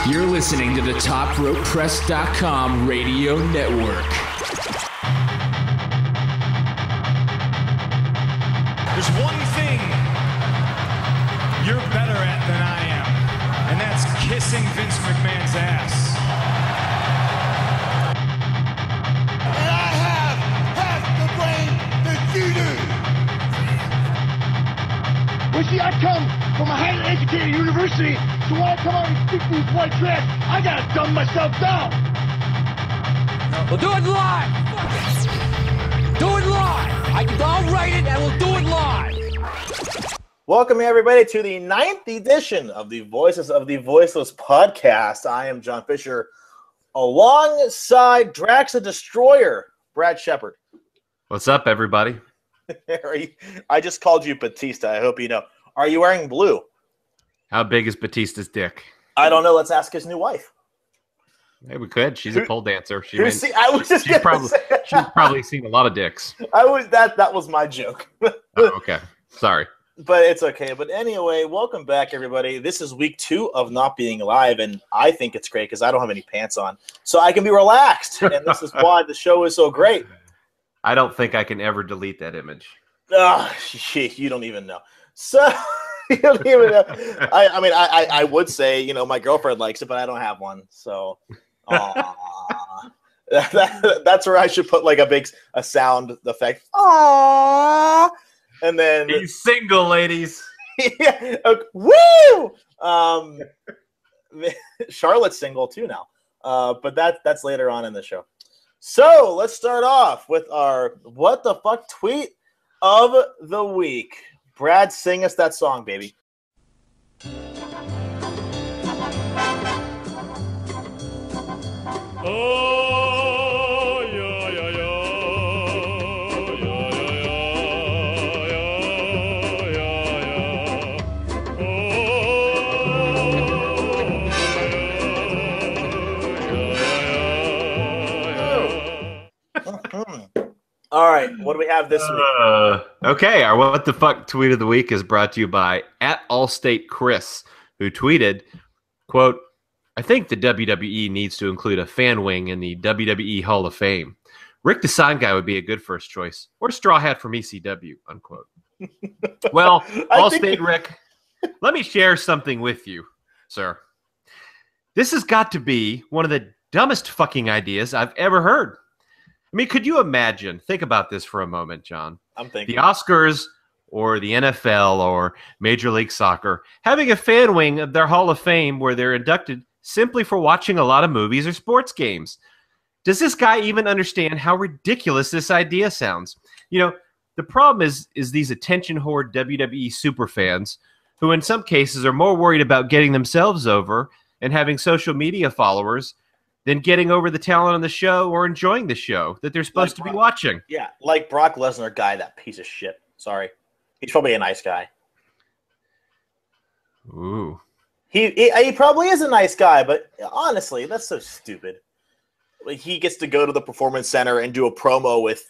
You're listening to the TopRopePress.com radio network. There's one thing you're better at than I am, and that's kissing Vince McMahon's ass. And I have half the brain that you do. Well, see, I come from a highly educated university, so when I come out and speak these white trash, I gotta dumb myself down. We'll do it live. Fuck it. Do it live. I'll write it and we'll do it live. Welcome, everybody, to the 9th edition of the Voices of the Voiceless podcast. I am Jon Fisher, alongside Drax the Destroyer, Brad Shepard. What's up, everybody? I just called you Batista. I hope you know. Are you wearing blue? How big is Batista's dick? I don't know. Let's ask his new wife. Hey, we could. She's a pole dancer. She's probably seen a lot of dicks. That was my joke. Oh, okay. Sorry. But it's okay. But anyway, welcome back, everybody. This is week 2 of not being live, and I think it's great because I don't have any pants on, so I can be relaxed. And this is why the show is so great. I don't think I can ever delete that image. You don't even know. So you don't even know. I would say, you know, my girlfriend likes it, but I don't have one. So that's where I should put like a sound effect. Aww. And then he's single, ladies. Yeah, woo! Charlotte's single too now. But that's later on in the show. So let's start off with our what the fuck tweet of the week. Brad, sing us that song, baby. Oh, yeah, yeah, yeah. All right, what do we have this week? Okay, our what the fuck tweet of the week is brought to you by @AllStateChris, who tweeted, quote, "I think the WWE needs to include a fan wing in the WWE Hall of Fame. Rick the Sign Guy would be a good first choice, or Straw Hat from ECW," unquote. Well, Allstate Rick, let me share something with you, sir. This has got to be one of the dumbest fucking ideas I've ever heard. I mean, could you imagine? Think about this for a moment, John. I'm thinking. The Oscars or the NFL or Major League Soccer having a fan wing of their Hall of Fame where they're inducted simply for watching a lot of movies or sports games. Does this guy even understand how ridiculous this idea sounds? You know, the problem is these attention whore WWE superfans who in some cases are more worried about getting themselves over and having social media followers than getting over the talent on the show or enjoying the show that they're supposed to be watching. Yeah, like Brock Lesnar guy, that piece of shit. Sorry. He's probably a nice guy. Ooh. He probably is a nice guy, but honestly, that's so stupid. Like, he gets to go to the Performance Center and do a promo with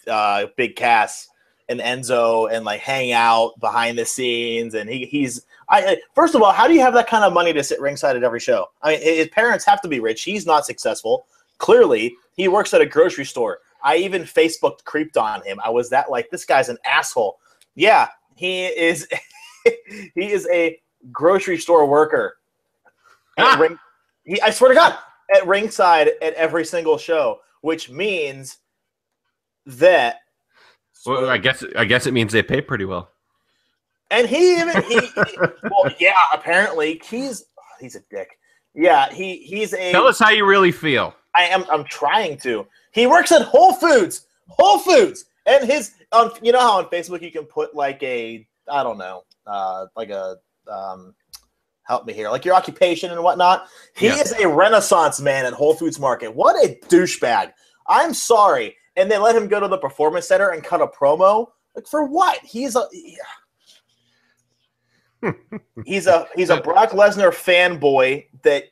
Big Cass and Enzo and like hang out behind the scenes. And first of all, how do you have that kind of money to sit ringside at every show? I mean, his parents have to be rich. He's not successful. Clearly, he works at a grocery store. I even Facebooked creeped on him. I was that like, this guy's an asshole. Yeah, he is. He is a grocery store worker. I swear to God, at ringside at every single show, which means that. Well, I guess it means they pay pretty well. And well, yeah, apparently he's a dick. Yeah, he's a. Tell us how you really feel. I'm trying to. He works at Whole Foods, and his you know how on Facebook you can put like a I don't know, like a help me here, like your occupation and whatnot. He is a Renaissance man at Whole Foods Market. What a douchebag! I'm sorry. And they let him go to the Performance Center and cut a promo. Like for what? He's a Brock Lesnar fanboy that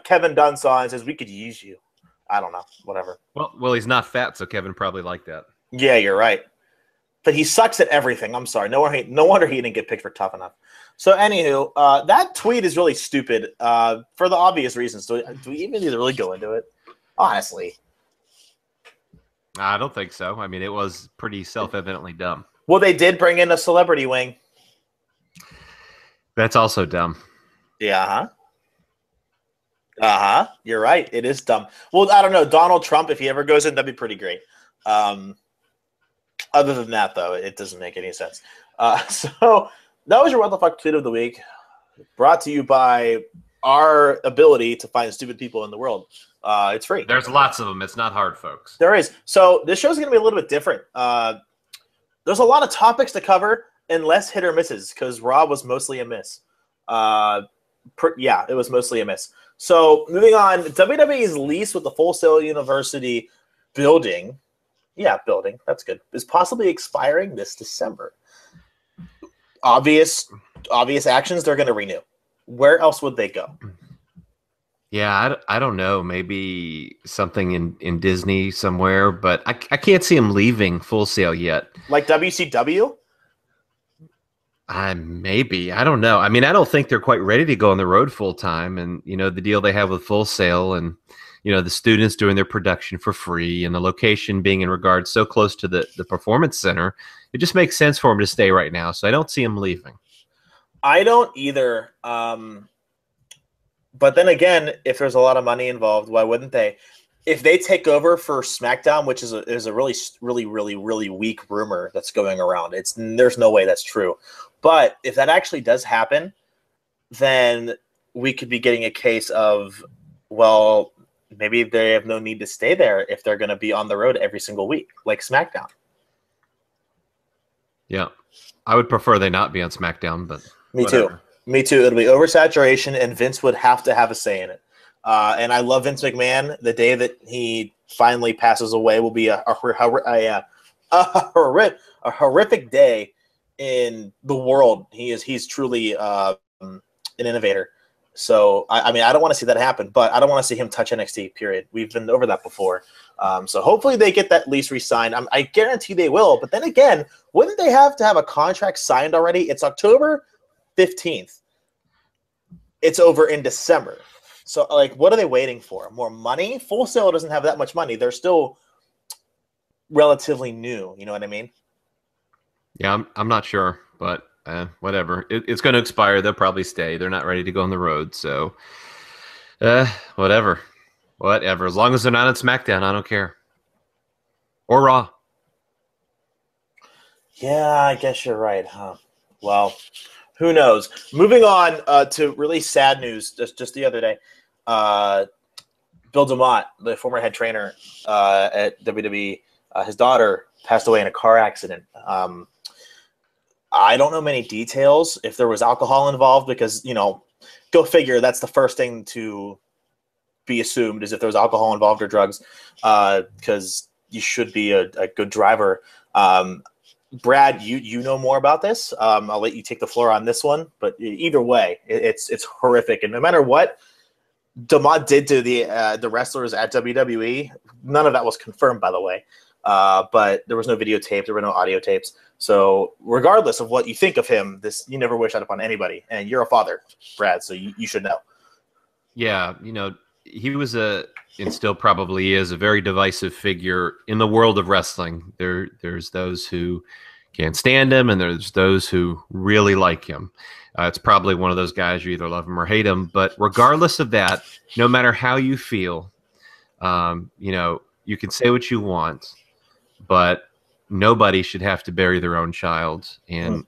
Kevin Dunn saw and says we could use you. I don't know, whatever. Well, he's not fat, so Kevin probably liked that. Yeah, you're right. but he sucks at everything. I'm sorry. No wonder he didn't get picked for Tough Enough. So, anywho, that tweet is really stupid for the obvious reasons. Do we even need to really go into it? Honestly. I don't think so. I mean, it was pretty self-evidently dumb. Well, they did bring in a celebrity wing. That's also dumb. Yeah, You're right. It is dumb. Well, I don't know. Donald Trump, if he ever goes in, that'd be pretty great. Other than that, though, it doesn't make any sense. So that was your What the Fuck tweet of the week, brought to you by our ability to find stupid people in the world. It's free. There's lots of them. It's not hard, folks. There is. So this show's going to be a little bit different. There's a lot of topics to cover and less hit or misses because Raw was mostly a miss. It was mostly a miss. So moving on, WWE's lease with the Full Sail University building, that's good, is possibly expiring this December. Obvious actions, they're going to renew. Where else would they go? Yeah, I don't know. Maybe something in Disney somewhere, but I can't see him leaving Full Sail yet. Like WCW? Maybe. I don't know. I mean, I don't think they're quite ready to go on the road full time. And, the deal they have with Full Sail and, the students doing their production for free and the location being in regard so close to the performance center, it just makes sense for him to stay right now. So I don't see him leaving. I don't either. But then again, if there's a lot of money involved, why wouldn't they? If they take over for SmackDown, which is a really, really, really, really weak rumor that's going around, there's no way that's true. But if that actually does happen, then we could be getting a case of, well, maybe they have no need to stay there if they're going to be on the road every single week, like SmackDown. Yeah, I would prefer they not be on SmackDown, but Me too. It'll be oversaturation, and Vince would have to have a say in it. And I love Vince McMahon. The day that he finally passes away will be a horrific day in the world. He's truly an innovator. So I mean, I don't want to see that happen, but I don't want to see him touch NXT. Period. We've been over that before. So hopefully they get that lease re-signed. I guarantee they will. But then again, wouldn't they have to have a contract signed already? It's October 15th. It's over in December. So, what are they waiting for? More money? Full Sail doesn't have that much money. They're still relatively new. You know what I mean? Yeah, I'm not sure, but whatever. It's going to expire. They'll probably stay. They're not ready to go on the road. So, whatever. As long as they're not on SmackDown, I don't care. Or Raw. Yeah, I guess you're right, huh? Well, who knows? Moving on to really sad news. Just the other day, Bill DeMott, the former head trainer at WWE, his daughter passed away in a car accident. I don't know many details if there was alcohol involved because, go figure, that's the first thing to be assumed is if there was alcohol involved or drugs because you should be a good driver. Brad, you know more about this. I'll let you take the floor on this one. But either way, it's horrific. And no matter what DeMott did to the wrestlers at WWE, none of that was confirmed, by the way. But there was no videotape. There were no audio tapes. So regardless of what you think of him, you never wish that upon anybody. And you're a father, Brad, so you should know. Yeah, he was and still probably is, a very divisive figure in the world of wrestling. There's those who can't stand him, and there's those who really like him. It's probably one of those guys you either love him or hate him. But regardless of that, no matter how you feel, you can say what you want, but nobody should have to bury their own child. And,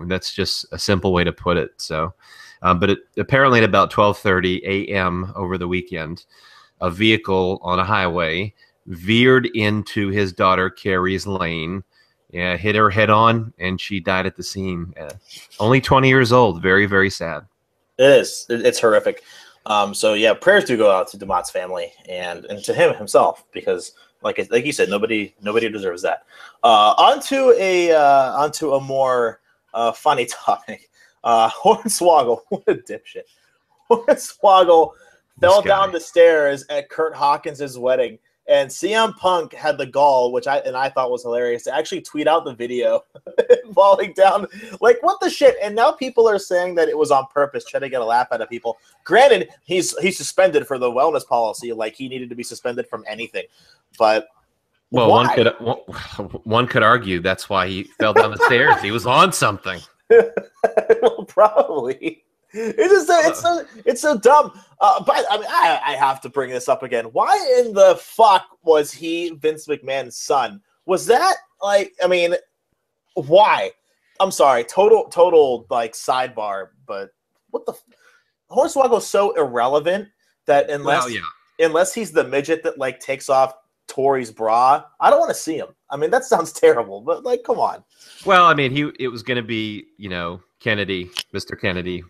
that's just a simple way to put it. So, but apparently at about 12:30 a.m. over the weekend, a vehicle on a highway veered into his daughter Carrie's lane, hit her head on, and she died at the scene. Only 20 years old. Very, very sad. It is. It's horrific. So yeah, prayers do go out to DeMott's family and to him himself because, like you said, nobody deserves that. Onto a more funny topic. Hornswoggle, what a dipshit. Hornswoggle fell down the stairs at Kurt Hawkins' wedding And CM Punk had the gall, which I thought was hilarious, to actually tweet out the video falling down. Like, what the shit? And now people are saying that it was on purpose, trying to get a laugh out of people. Granted, he's suspended for the wellness policy. Like, he needed to be suspended from anything. But well, why? one could argue that's why he fell down the stairs. He was on something. Well, probably. It's so dumb. But I mean, I have to bring this up again. Why in the fuck was he Vince McMahon's son? Was that like? I mean, why? I'm sorry. Total like sidebar. But what the? Hornswoggle's so irrelevant that unless he's the midget that like takes off Tori's bra, I don't want to see him. I mean, that sounds terrible. But like, come on. Well, I mean, it was going to be Kennedy, Mr. Kennedy.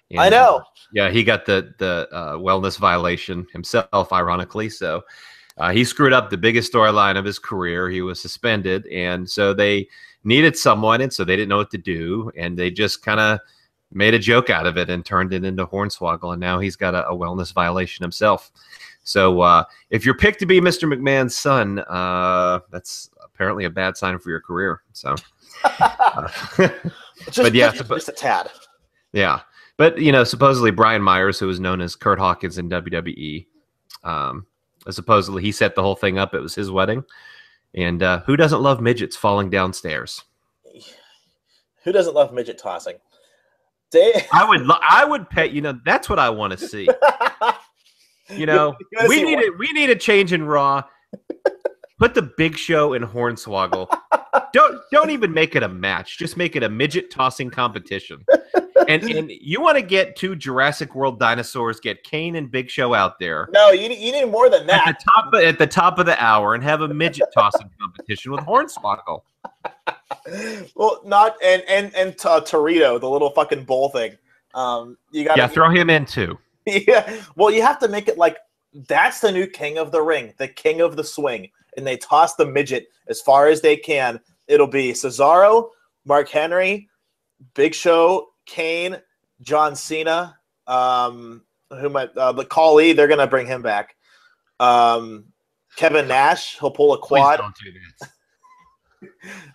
And, I know. Yeah, he got the wellness violation himself, ironically. So he screwed up the biggest storyline of his career. He was suspended, and so they needed someone, and so they didn't know what to do, and they just kind of made a joke out of it and turned it into Hornswoggle, and now he's got a wellness violation himself. So if you're picked to be Mr. McMahon's son, that's apparently a bad sign for your career. So, just a tad. Yeah. But, supposedly Brian Myers, who was known as Kurt Hawkins in WWE, supposedly he set the whole thing up. It was his wedding. And who doesn't love midgets falling downstairs? Who doesn't love midget tossing? I would pet, that's what I want to see. We need a change in Raw. Put the Big Show in Hornswoggle. Don't even make it a match. Just make it a midget tossing competition. And you want to get two Jurassic World dinosaurs, get Kane and Big Show out there. No, you need more than that. At the top of the hour, and have a midget tossing competition with Hornswoggle. Well, not and Torito, the little fucking bull thing. You got throw him in too. Yeah. Well, you have to make it like that's the new king of the ring, the king of the swing, and they toss the midget as far as they can. It'll be Cesaro, Mark Henry, Big Show, Kane, John Cena, the Khali, they're gonna bring him back. Kevin Nash, he'll pull a quad. Please don't do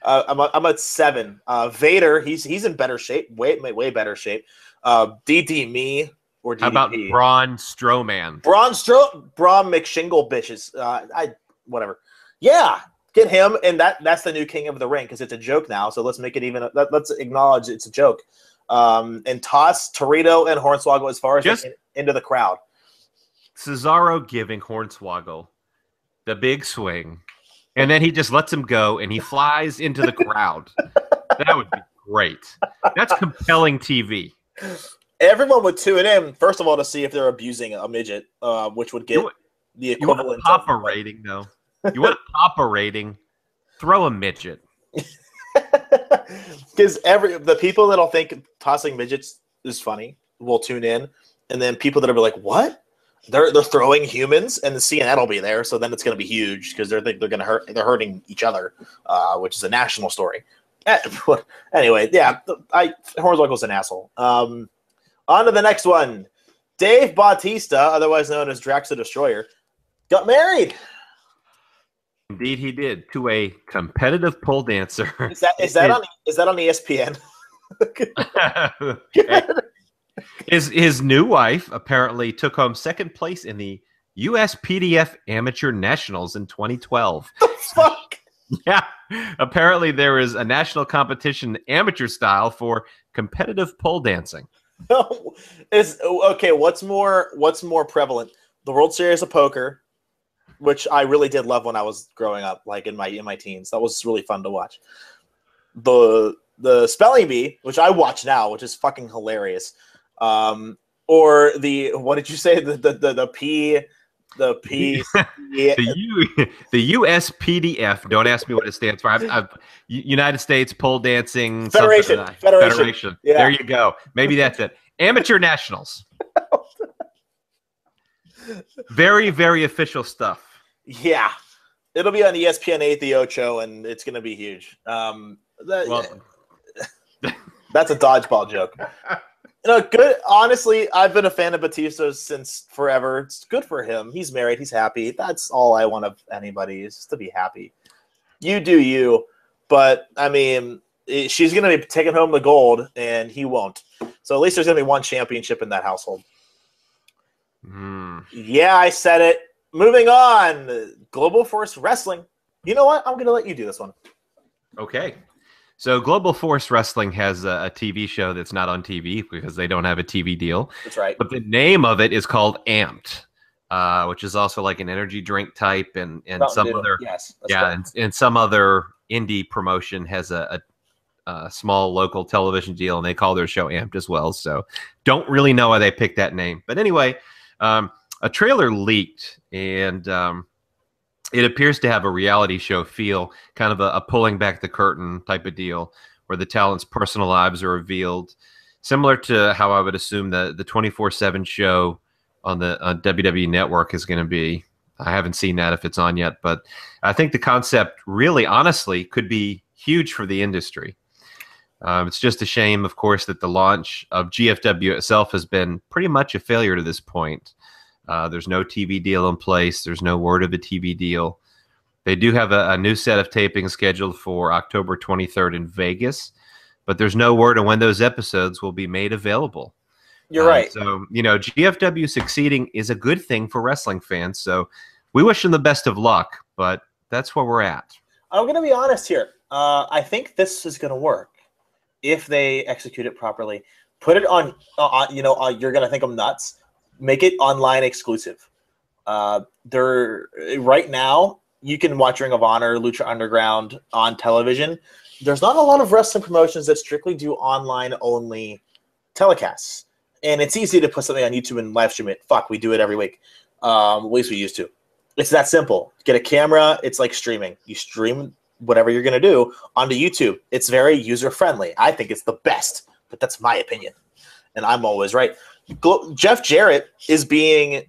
that. I'm at 7. Vader, he's in better shape, way better shape. DD Me or DDP. How about Braun Strowman? Braun McShingle bitches. Whatever. Yeah. Get him, and that's the new king of the ring because it's a joke now. So let's make it even. Let's acknowledge it's a joke, and toss Torito and Hornswoggle as far as into the crowd. Cesaro giving Hornswoggle the big swing, and then he just lets him go, and he flies into the crowd. That would be great. That's compelling TV. Everyone would tune in first of all to see if they're abusing a midget, which would get the equivalent. You want to pop a rating though. You want to pop a rating? Throw a midget. Because the people that'll think tossing midgets is funny will tune in, and then people that'll be like, "What? They're throwing humans?" And the CNN will be there, so then it's going to be huge because they're hurting each other, which is a national story. Anyway, yeah, Hornswoggle's an asshole. On to the next one. Dave Bautista, otherwise known as Drax the Destroyer, got married. Indeed, he did, to a competitive pole dancer. Is that on ESPN? His new wife apparently took home second place in the USPDF Amateur Nationals in 2012. The fuck? Yeah, apparently there is a national competition amateur style for competitive pole dancing. Okay. What's more prevalent? The World Series of Poker, which I really did love when I was growing up, like in my teens. That was really fun to watch. The spelling bee, which I watch now, which is fucking hilarious. Or what did you say? The P. The USPDF. Don't ask me what it stands for. I've United States Pole Dancing Federation. Federation. Yeah. There you go. Maybe that's it. Amateur Nationals. Very, very official stuff. Yeah. It'll be on ESPN 8 the Ocho, and it's going to be huge. That's a dodgeball joke. Good. Honestly, I've been a fan of Batista since forever. It's good for him. He's married. He's happy. That's all I want of anybody is just to be happy. You do you, but I mean, she's going to be taking home the gold, and he won't. So at least there's going to be one championship in that household. Yeah, I said it. Moving on, Global Force Wrestling. You know what? I'm going to let you do this one. Okay. So Global Force Wrestling has a TV show that's not on TV because they don't have a TV deal. That's right. But the name of it is called Amped, which is also like an energy drink type, and some other and some other indie promotion has a small local television deal, and they call their show Amped as well. So don't really know why they picked that name. But anyway, a trailer leaked, and it appears to have a reality show feel, kind of a pulling back the curtain type of deal, where the talent's personal lives are revealed, similar to how I would assume the 24/7 show on the WWE Network is going to be. I haven't seen that if it's on yet, but I think the concept really, honestly, could be huge for the industry. It's just a shame, of course, that the launch of GFW itself has been pretty much a failure to this point. There's no TV deal in place. There's no word of a TV deal. They do have a new set of tapings scheduled for October 23rd in Vegas, but there's no word on when those episodes will be made available. You're right. So, GFW succeeding is a good thing for wrestling fans. So we wish them the best of luck, but that's where we're at. I'm going to be honest here. I think this is going to work if they execute it properly. Put it on, you're going to think I'm nuts. Make it online exclusive. Right now, you can watch Ring of Honor, Lucha Underground on television. There's not a lot of wrestling promotions that strictly do online-only telecasts. And it's easy to put something on YouTube and live stream it. Fuck, we do it every week. At least we used to. It's that simple. Get a camera. It's like streaming. You stream whatever you're going to do onto YouTube. It's very user-friendly. I think it's the best, but that's my opinion. And I'm always right. Jeff Jarrett is being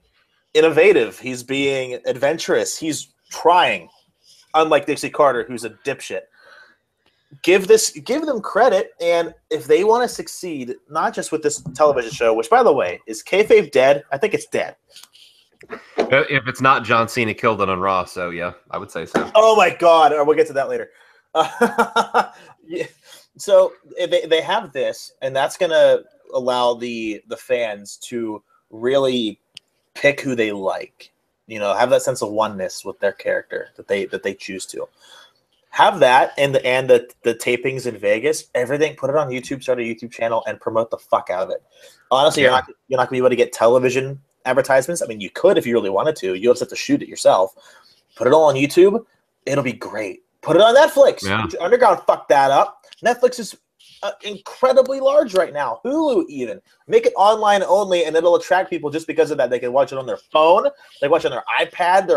innovative. He's being adventurous. He's trying, unlike Dixie Carter, who's a dipshit. Give them credit, and if they want to succeed, not just with this television show, which, by the way, is kayfabe dead? I think it's dead. If it's not, John Cena killed it on Raw, so yeah, I would say so. Oh my God! We'll get to that later. Yeah. So they have this, and that's gonna allow the fans to really pick who they like. Have that sense of oneness with their character that they choose to. Have that and the tapings in Vegas, everything. Put it on YouTube, start a YouTube channel, and promote the fuck out of it. Honestly, you're not gonna be able to get television advertisements. I mean, you could if you really wanted to. You'll just have to shoot it yourself. Put it all on YouTube. It'll be great. Put it on Netflix. Yeah. Underground fucked that up. Netflix is incredibly large right now. Hulu even. Make it online only, and it'll attract people just because of that. They can watch it on their phone. They watch it on their iPad,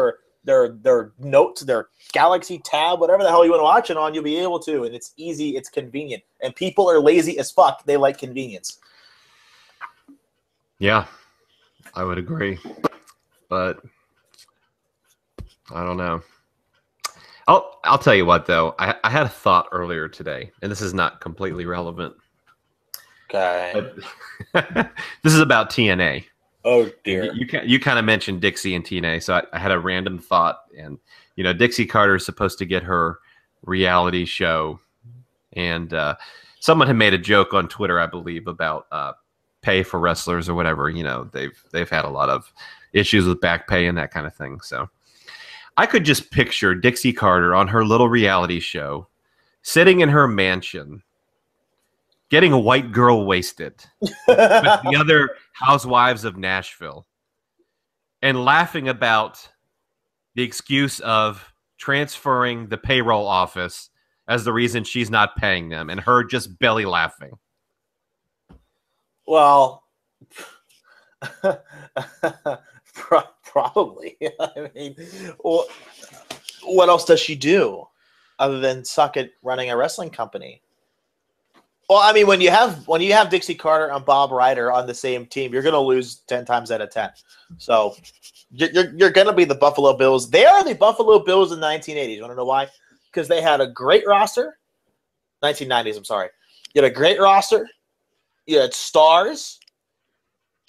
their notes, their Galaxy Tab, whatever the hell you want to watch it on, you'll be able to. And it's easy. It's convenient. And people are lazy as fuck. They like convenience. Yeah, I would agree. But I don't know. I'll tell you what, though. I had a thought earlier today, and this is not completely relevant. Okay. But this is about TNA. Oh, dear. You kind of mentioned Dixie and TNA, so I had a random thought. And, Dixie Carter is supposed to get her reality show. And someone had made a joke on Twitter, I believe, about pay for wrestlers or whatever. They've had a lot of issues with back pay and that kind of thing. So I could just picture Dixie Carter on her little reality show, sitting in her mansion, getting a white girl wasted with the other housewives of Nashville, and laughing about the excuse of transferring the payroll office as the reason she's not paying them, and her just belly laughing. Well, probably. I mean, what else does she do other than suck at running a wrestling company? Well, I mean, when you have Dixie Carter and Bob Ryder on the same team, you're going to lose 10 times out of 10. So you're going to be the Buffalo Bills. They are the Buffalo Bills in the 1980s. You want to know why? Because they had a great roster. 1990s, I'm sorry. You had a great roster. you had stars,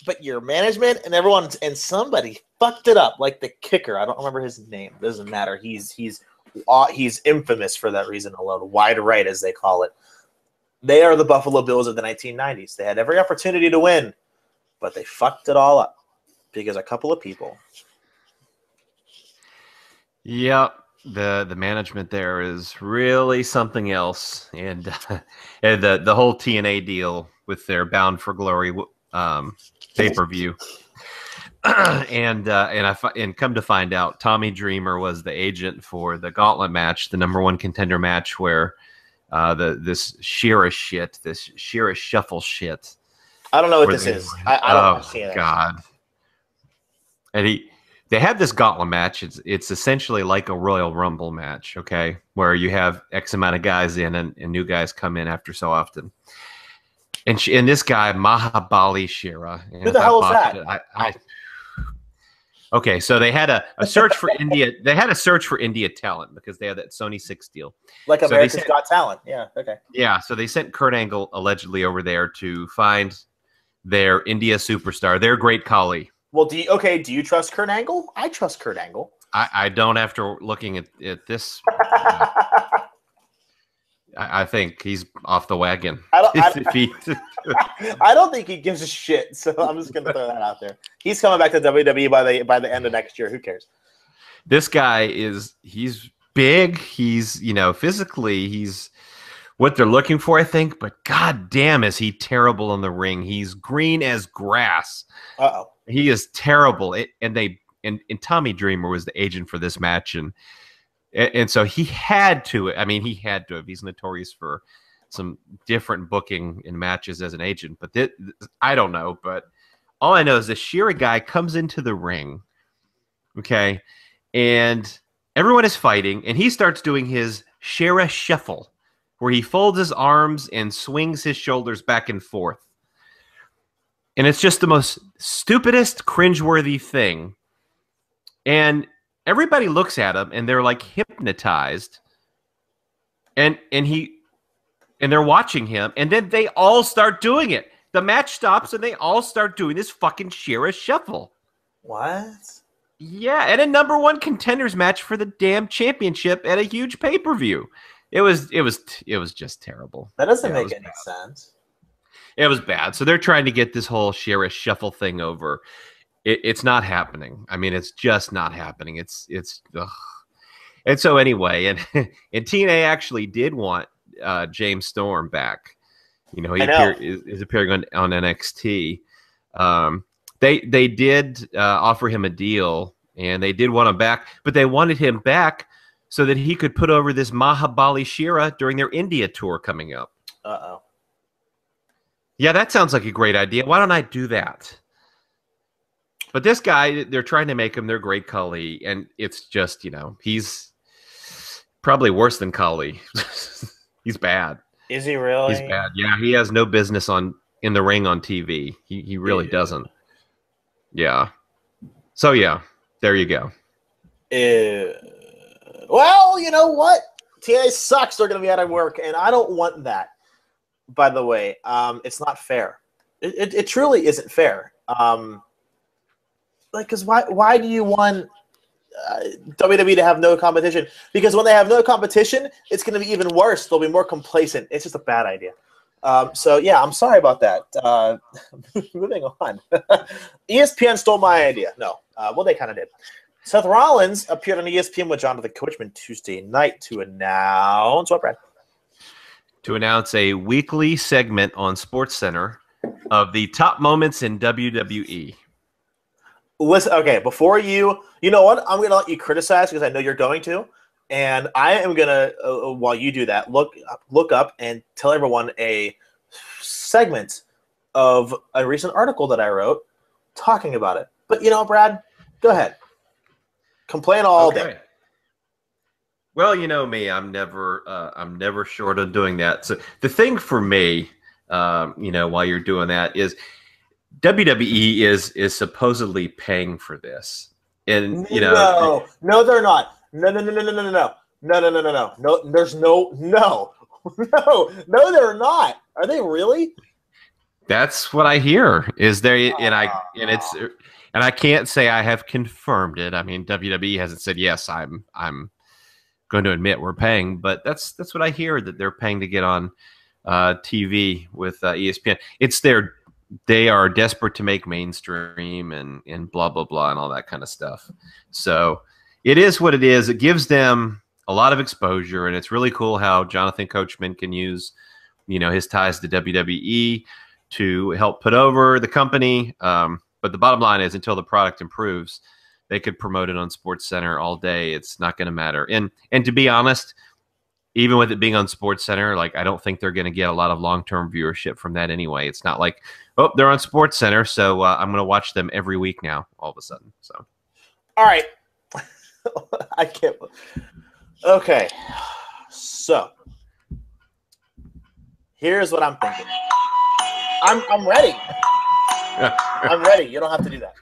but your management and everyone and somebody fucked it up, like the kicker. I don't remember his name. Doesn't matter. He's infamous for that reason alone. Wide right, as they call it. They are the Buffalo Bills of the 1990s. They had every opportunity to win, but they fucked it all up because a couple of people. Yep. The management there is really something else, and the whole TNA deal with their Bound for Glory pay-per-view, and come to find out, Tommy Dreamer was the agent for the Gauntlet match, the number one contender match, where this Shearer shuffle shit. I don't know what this is. I don't understand. God. And they had this Gauntlet match. It's essentially like a Royal Rumble match, okay, where you have X amount of guys in and new guys come in after so often. And this guy, Mahabali Shira. Who the hell is that? Okay, so they had a search for India. They had a search for India talent because they had that Sony 6 deal. Like America's Got Talent. Yeah, okay. Yeah, so they sent Kurt Angle allegedly over there to find their India superstar, their great Khali. Well, do you trust Kurt Angle? I trust Kurt Angle. I don't after looking at this. I think he's off the wagon. I don't think he gives a shit, so I'm just going to throw that out there. He's coming back to WWE by the end of next year. Who cares? This guy he's big. He's, physically, he's what they're looking for, I think, but god damn is he terrible in the ring. He's green as grass. Uh-oh. He is terrible. And Tommy Dreamer was the agent for this match, and so he had to. I mean, he had to have. He's notorious for some different booking in matches as an agent, but I don't know. But all I know is the Shearer guy comes into the ring, okay, and everyone is fighting, and he starts doing his Shearer shuffle, where he folds his arms and swings his shoulders back and forth. And it's just the most stupidest, cringeworthy thing. And everybody looks at him and they're like hypnotized. And they're watching him, and then they all start doing it. The match stops and they all start doing this fucking Shearer shuffle. What? Yeah, and a number one contenders match for the damn championship at a huge pay-per-view. It was just terrible. That doesn't make any sense. It was bad. So they're trying to get this whole Shearer shuffle thing over. It's not happening. I mean, it's just not happening. It's ugh. And so anyway, and TNA actually did want James Storm back. He is appearing on NXT. They did offer him a deal, and they did want him back, but they wanted him back so that he could put over this Mahabali Shira during their India tour coming up. Uh-oh. Yeah, that sounds like a great idea. Why don't I do that? But this guy, they're trying to make him their great Khali, and it's just, he's probably worse than Khali. He's bad. Is he really? He's bad. Yeah, he has no business in the ring on TV. He really doesn't. Yeah. So, yeah, there you go. Well, you know what? TNA sucks. They're going to be out of work, and I don't want that. By the way, it's not fair. It truly isn't fair. Because why do you want WWE to have no competition? Because when they have no competition, it's going to be even worse. They'll be more complacent. It's just a bad idea. So, yeah, I'm sorry about that. Moving on. ESPN stole my idea. No. Well, they kind of did. Seth Rollins appeared on ESPN with Jonathan Coachman Tuesday night to announce what, Brad? To announce a weekly segment on SportsCenter of the top moments in WWE. Listen, okay, before you know what? I'm going to let you criticize because I know you're going to. And I am going to, while you do that, look up and tell everyone a segment of a recent article that I wrote talking about it. But, Brad, go ahead. Complain all day. Well, you know me, I'm never short on doing that. So the thing for me, while you're doing that is WWE is supposedly paying for this. And no, they're not. No, there's no, they're not. Are they really? That's what I hear. Is there and I can't say I have confirmed it. I mean, WWE hasn't said yes. I'm going to admit we're paying, but that's what I hear, that they're paying to get on TV with ESPN. They are desperate to make mainstream and blah blah blah and all that kind of stuff. So it is what it is. It gives them a lot of exposure, and it's really cool how Jonathan Coachman can use, his ties to WWE to help put over the company. But the bottom line is, until the product improves, they could promote it on SportsCenter all day. It's not going to matter. And to be honest, even with it being on SportsCenter, like, I don't think they're going to get a lot of long-term viewership from that anyway. It's not like, oh, they're on SportsCenter, so I'm going to watch them every week now, all of a sudden. So, all right. I can't. Okay. So, here's what I'm thinking. I'm ready. I'm ready. You don't have to do that.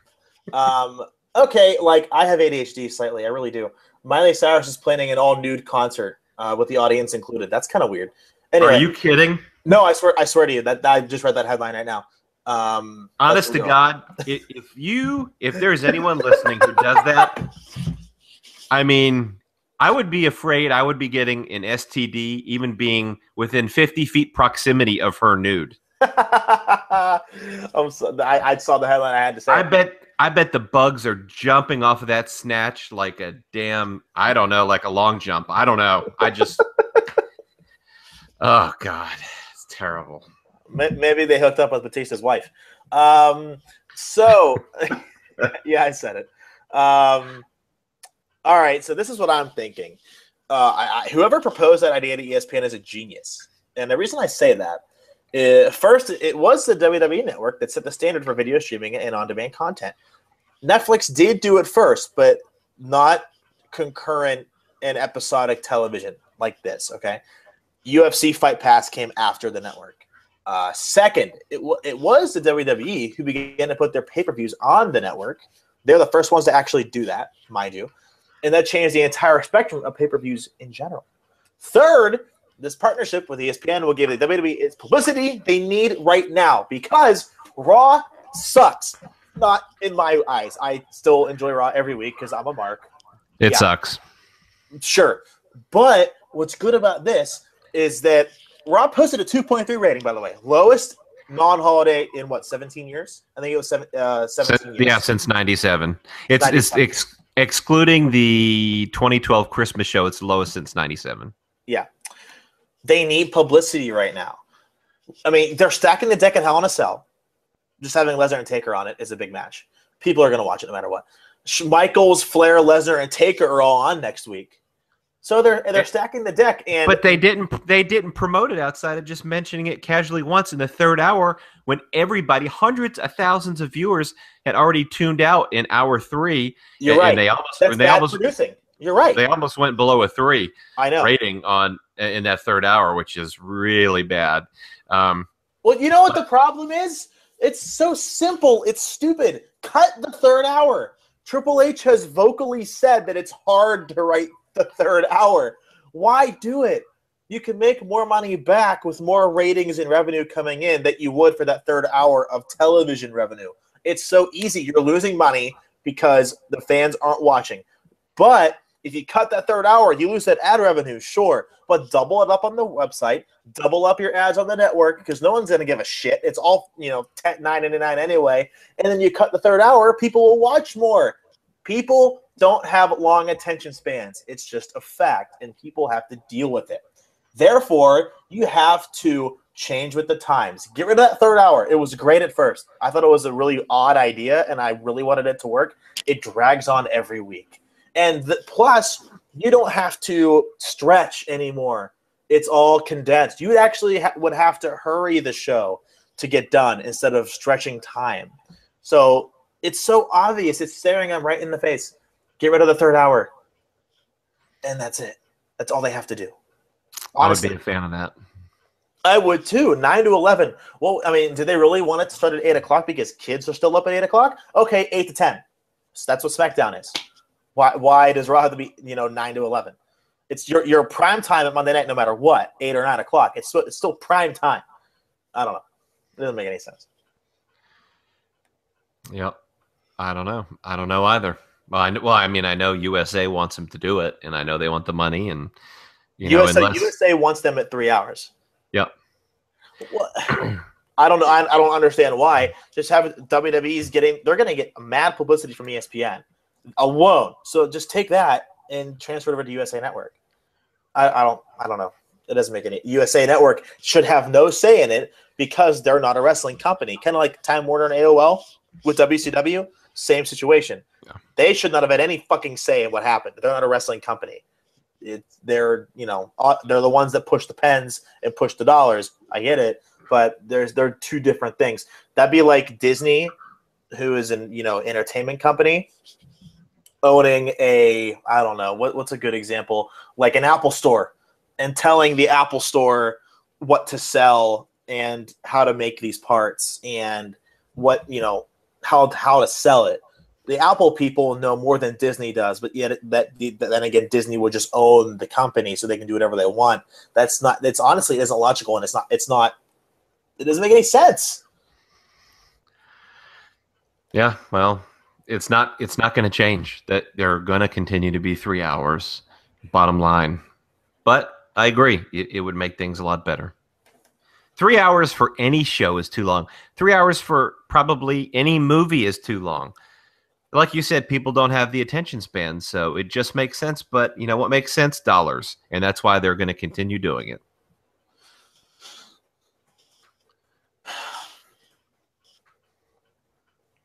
Okay, like, I have ADHD slightly. I really do. Miley Cyrus is planning an all-nude concert with the audience included. That's kind of weird. Anyway, are you kidding? No, I swear to you that I just read that headline right now. Honest to God, if there's anyone listening who does that, I mean, I would be afraid I would be getting an STD even being within 50 feet proximity of her nude. I saw the headline. I had to say. I bet the bugs are jumping off of that snatch like a damn, I don't know, like a long jump. I don't know. I just, oh God, it's terrible. Maybe they hooked up with Batista's wife. So, yeah, I said it. All right, so this is what I'm thinking. Whoever proposed that idea to ESPN is a genius. And the reason I say that, first, it was the WWE Network that set the standard for video streaming and on-demand content. Netflix did do it first, but not concurrent and episodic television like this, okay? UFC Fight Pass came after the network. Second, it was the WWE who began to put their pay-per-views on the network. They're the first ones to actually do that, mind you. And that changed the entire spectrum of pay-per-views in general. Third, this partnership with ESPN will give the WWE its publicity they need right now, because Raw sucks. Not in my eyes. I still enjoy Raw every week because I'm a mark. It sucks. Sure. But what's good about this is that Raw posted a 2.3 rating, by the way. Lowest non-holiday in, 17 years? I think it was 17 years. Yeah, since 97. It's excluding the 2012 Christmas show, it's the lowest since 97. Yeah. They need publicity right now. I mean, they're stacking the deck in Hell in a Cell. Just having Lesnar and Taker on it is a big match. People are going to watch it no matter what. Michaels, Flair, Lesnar, and Taker are all on next week. So they're stacking the deck. But they didn't promote it outside of just mentioning it casually once in the third hour, when everybody, hundreds of thousands of viewers, had already tuned out in hour 3. You're right. And they almost producing. You're right. They almost went below a 3 rating in that third hour, which is really bad. Well, you know what the problem is? It's so simple. It's stupid. Cut the third hour. Triple H has vocally said that it's hard to write the third hour. Why do it? You can make more money back with more ratings and revenue coming in that you would for that third hour of television revenue. It's so easy. You're losing money because the fans aren't watching. But if you cut that third hour, you lose that ad revenue, sure. But double it up on the website, double up your ads on the network, because no one's going to give a shit. It's all, $9.99 anyway. And then you cut the third hour, people will watch more. People don't have long attention spans. It's just a fact, and people have to deal with it. Therefore, you have to change with the times. Get rid of that third hour. It was great at first. I thought it was a really odd idea, and I really wanted it to work. It drags on every week. And plus, you don't have to stretch anymore. It's all condensed. You actually would have to hurry the show to get done instead of stretching time. So it's so obvious. It's staring them right in the face. Get rid of the third hour. And that's it. That's all they have to do. Honestly, I would be a fan of that. I would too. 9 to 11. Well, I mean, do they really want it to start at 8 o'clock because kids are still up at 8 o'clock? Okay, 8 to 10. So that's what SmackDown is. Why does Raw have to be 9 to 11? It's your prime time at Monday night, no matter what, 8 or 9 o'clock. It's still prime time. I don't know. It doesn't make any sense. Yep. I don't know. I don't know either. Well, I mean, I know USA wants them to do it, and I know they want the money, and USA wants them at 3 hours. Yep. Well, I don't know. I don't understand why. Just have WWE's they're going to get mad publicity from ESPN alone. So just take that and transfer it over to USA Network. I don't know. It doesn't make any. USA Network should have no say in it because they're not a wrestling company. Kind of like Time Warner and AOL with WCW. Same situation. Yeah. They should not have had any fucking say in what happened. They're not a wrestling company. They're the ones that push the pens and push the dollars. I get it, but they're two different things. That'd be like Disney, who is an entertainment company, owning I don't know what's a good example, like an Apple store, and telling the Apple store what to sell and how to make these parts and what how to sell it. The Apple people know more than Disney does, but yet then again, Disney would just own the company so they can do whatever they want. It's honestly, it isn't logical, and it doesn't make any sense. Yeah, well, it's not going to change. That they're going to continue to be 3 hours, bottom line. But I agree, it would make things a lot better. 3 hours for any show is too long. 3 hours for probably any movie is too long. Like you said, people don't have the attention span, so it just makes sense. But you know what makes sense? Dollars. And that's why they're going to continue doing it.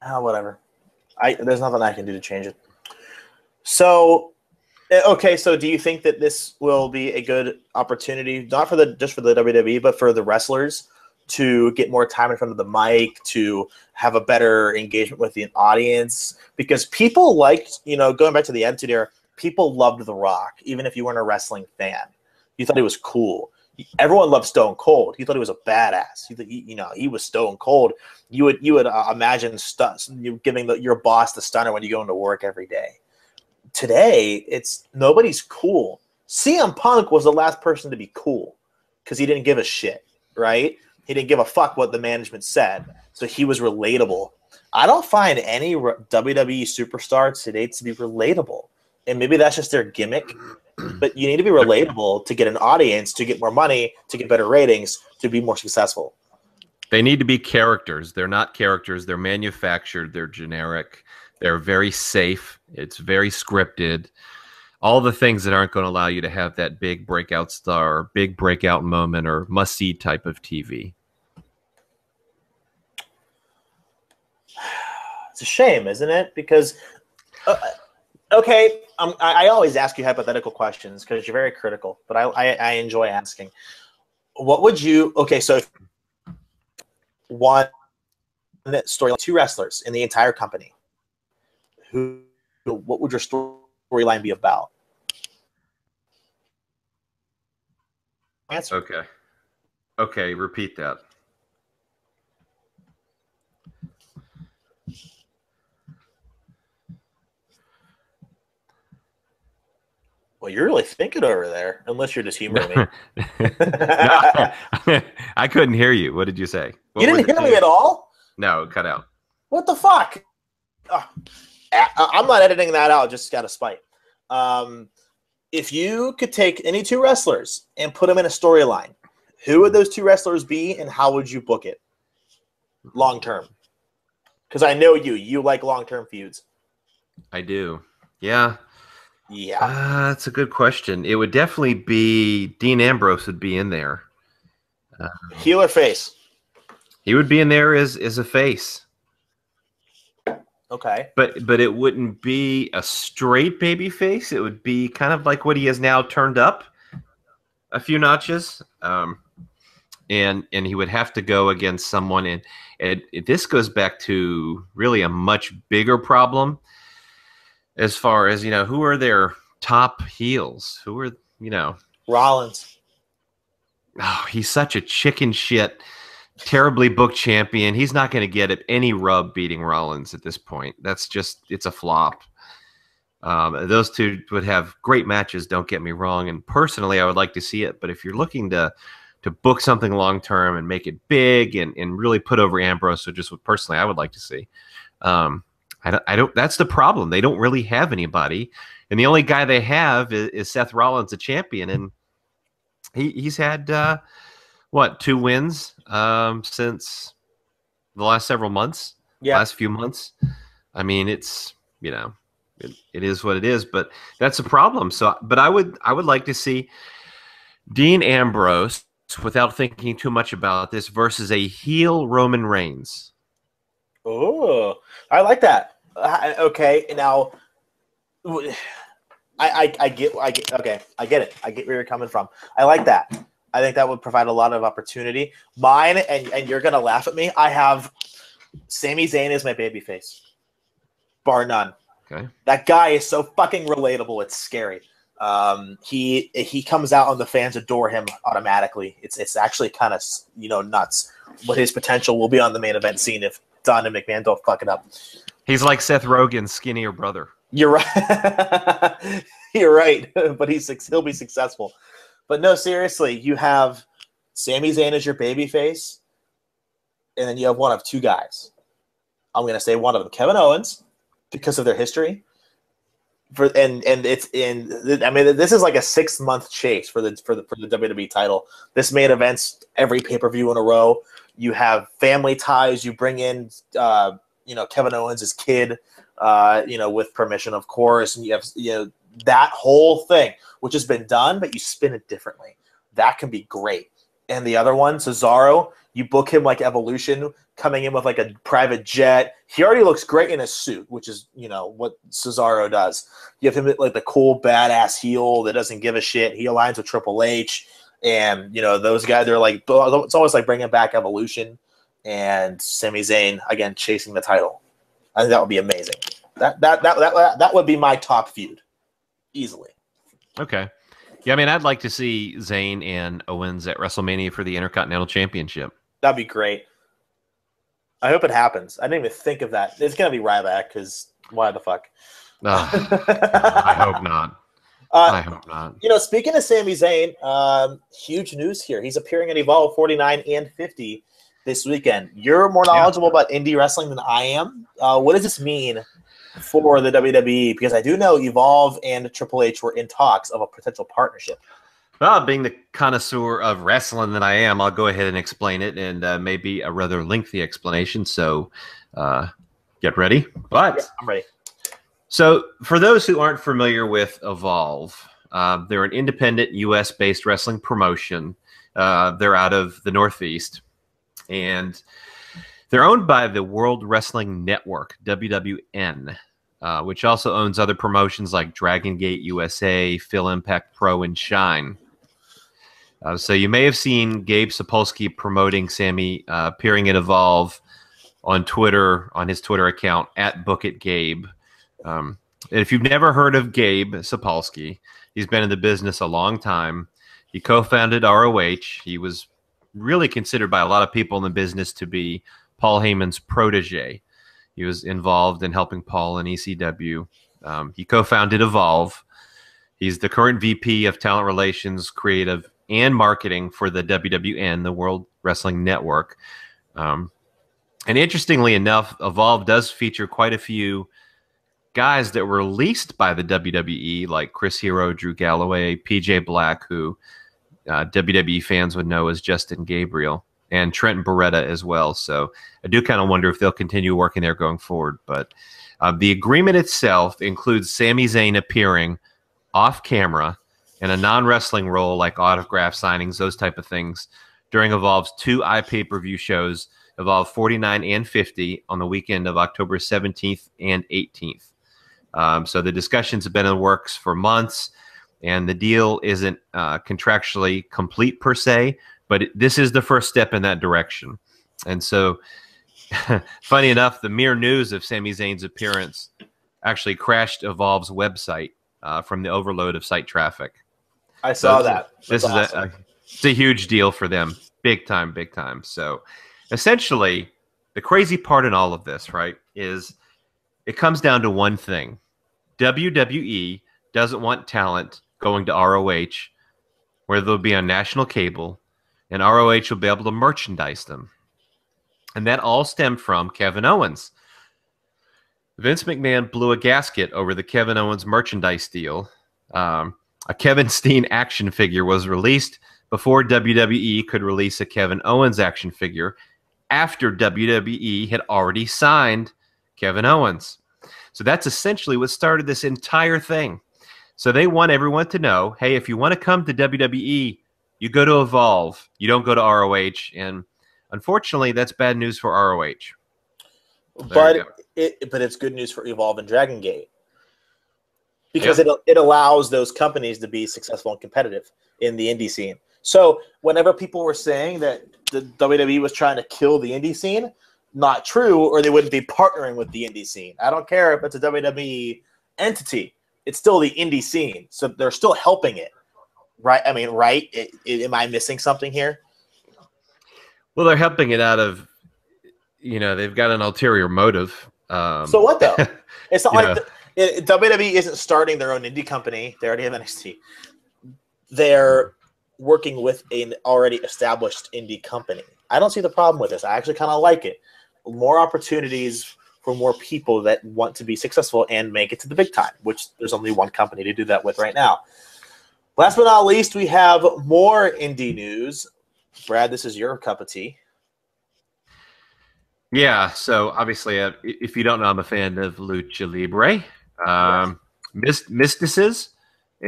Whatever. There's nothing I can do to change it. So, okay, so do you think that this will be a good opportunity, not for just for the WWE, but for the wrestlers to get more time in front of the mic, to have a better engagement with the audience? Because people liked, going back to the Attitude Era, people loved The Rock, even if you weren't a wrestling fan. You thought he was cool. Everyone loved Stone Cold. You thought he was a badass. He was Stone Cold. You would imagine giving your boss the stunner when you go into work every day. Today, nobody's cool. CM Punk was the last person to be cool because he didn't give a shit, right? He didn't give a fuck what the management said, so he was relatable. I don't find any WWE superstar today to be relatable, and maybe that's just their gimmick. But you need to be relatable to get an audience, to get more money, to get better ratings, to be more successful. They need to be characters. They're not characters. They're manufactured. They're generic. They're very safe. It's very scripted. All the things that aren't going to allow you to have that big breakout star, big breakout moment, or must-see type of TV. It's a shame, isn't it? Because, okay, I always ask you hypothetical questions because you're very critical, but I enjoy asking. What would you – okay, so if one storyline, two wrestlers in the entire company, what would your storyline be about? Answer. Okay, repeat that. Well, you're really thinking over there, unless you're just humoring me. No, I couldn't hear you. What did you say? You didn't hear me at all? No, it cut out. What the fuck? I'm not editing that out, just out of spite. If you could take any two wrestlers and put them in a storyline, who would those two wrestlers be, and how would you book it long term? Because I know you like long term feuds. I do. Yeah. That's a good question. It would definitely be Dean Ambrose would be in there. Heel or face? He would be in there as a face. Okay. But it wouldn't be a straight baby face. It would be kind of like what he has now turned up a few notches. And he would have to go against someone. And this goes back to really a much bigger problem as far as, who are their top heels? Who are, Rollins. Oh, he's such a chicken shit, terribly booked champion. He's not going to get any rub beating Rollins at this point. It's a flop. Those two would have great matches, don't get me wrong. And personally, I would like to see it. But if you're looking to to book something long term and make it big and really put over Ambrose. So just what personally I would like to see. I don't. That's the problem. They don't really have anybody, and the only guy they have is Seth Rollins, the champion, and he's had 2 wins since the last several months. Yeah, last few months. I mean, it's it is what it is, but that's a problem. So, but I would like to see Dean Ambrose, without thinking too much about this, versus a heel Roman Reigns. Oh, I like that. Okay, now I get okay. I get it. I get where you're coming from. I like that. I think that would provide a lot of opportunity. Mine, and you're gonna laugh at me. I have Sami Zayn as my babyface, bar none. Okay, that guy is so fucking relatable. It's scary. He comes out and the fans adore him automatically. It's actually kind of nuts what his potential will be on the main event scene if Don and McMahon don't fuck it up. He's like Seth Rogen's skinnier brother. You're right. You're right. But he'll be successful. But no, seriously, you have Sami Zayn as your babyface, and then you have one of 2 guys. I'm going to say one of them, Kevin Owens, because of their history. I mean, this is like a 6-month chase for the WWE title. This main event's every pay-per-view in a row. You have family ties. You bring in Kevin Owens' kid, with permission, of course, and you have that whole thing, which has been done, but you spin it differently. That can be great. And the other one, Cesaro, you book him like Evolution, coming in with like a private jet. He already looks great in a suit, which is what Cesaro does. You have him like the cool badass heel that doesn't give a shit. He aligns with Triple H, and those guys. They're like, it's always like bringing back Evolution, and Sami Zayn again chasing the title. I think that would be amazing. That would be my top feud, easily. Okay. Yeah, I mean, I'd like to see Zayn and Owens at WrestleMania for the Intercontinental Championship. That'd be great. I hope it happens. I didn't even think of that. It's going to be Ryback, because why the fuck? I hope not. I hope not. Speaking of Sami Zayn, huge news here. He's appearing at Evolve 49 and 50 this weekend. You're more knowledgeable about indie wrestling than I am. What does this mean for the WWE? Because I do know Evolve and Triple H were in talks of a potential partnership. Well, being the connoisseur of wrestling that I am, I'll go ahead and explain it, and maybe a rather lengthy explanation. So get ready. But yeah, I'm ready. So for those who aren't familiar with Evolve, they're an independent U.S.-based wrestling promotion. They're out of the Northeast, and they're owned by the World Wrestling Network, WWN, which also owns other promotions like Dragon Gate USA, Phil Impact Pro, and Shine. So you may have seen Gabe Sapolsky promoting Sammy appearing at Evolve on Twitter, on his Twitter account, @BookItGabe. If you've never heard of Gabe Sapolsky, he's been in the business a long time. He co-founded ROH. He was really considered by a lot of people in the business to be Paul Heyman's protege. He was involved in helping Paul in ECW. He co-founded Evolve. He's the current VP of Talent Relations, Creative, and Marketing for the WWN, the World Wrestling Network. And interestingly enough, Evolve does feature quite a few guys that were released by the WWE, like Chris Hero, Drew Galloway, PJ Black, who WWE fans would know as Justin Gabriel, and Trent Beretta as well. So I do kind of wonder if they'll continue working there going forward. But the agreement itself includes Sami Zayn appearing off camera in a non-wrestling role like autograph signings, those type of things, during Evolve's 2 iPay-per-view shows, Evolve 49 and 50, on the weekend of October 17th and 18th. So the discussions have been in the works for months, and the deal isn't contractually complete per se, but this is the first step in that direction. And so, funny enough, the mere news of Sami Zayn's appearance actually crashed Evolve's website from the overload of site traffic. I saw that. This is awesome. It's a huge deal for them. Big time, big time. So essentially, the crazy part in all of this, right, is it comes down to one thing. WWE doesn't want talent going to ROH, where they'll be on national cable, and ROH will be able to merchandise them. And that all stemmed from Kevin Owens. Vince McMahon blew a gasket over the Kevin Owens merchandise deal. A Kevin Steen action figure was released before WWE could release a Kevin Owens action figure after WWE had already signed Kevin Owens. So that's essentially what started this entire thing. So they want everyone to know, hey, if you want to come to WWE, you go to Evolve. You don't go to ROH. And unfortunately, that's bad news for ROH. But it's good news for Evolve and Dragon Gate. Because it allows those companies to be successful and competitive in the indie scene. So whenever people were saying that the WWE was trying to kill the indie scene, not true, or they wouldn't be partnering with the indie scene. I don't care if it's a WWE entity. It's still the indie scene. So they're still helping it. Right? I mean, right? Am I missing something here? Well, they're helping it out of, they've got an ulterior motive. So what, though? It's not like WWE isn't starting their own indie company. They already have NXT. They're working with an already established indie company. I don't see the problem with this. I actually kind of like it. More opportunities for more people that want to be successful and make it to the big time, which there's only one company to do that with right now. Last but not least, we have more indie news. Brad, this is your cup of tea. Yeah, so obviously, if you don't know, I'm a fan of Lucha Libre. Mystices,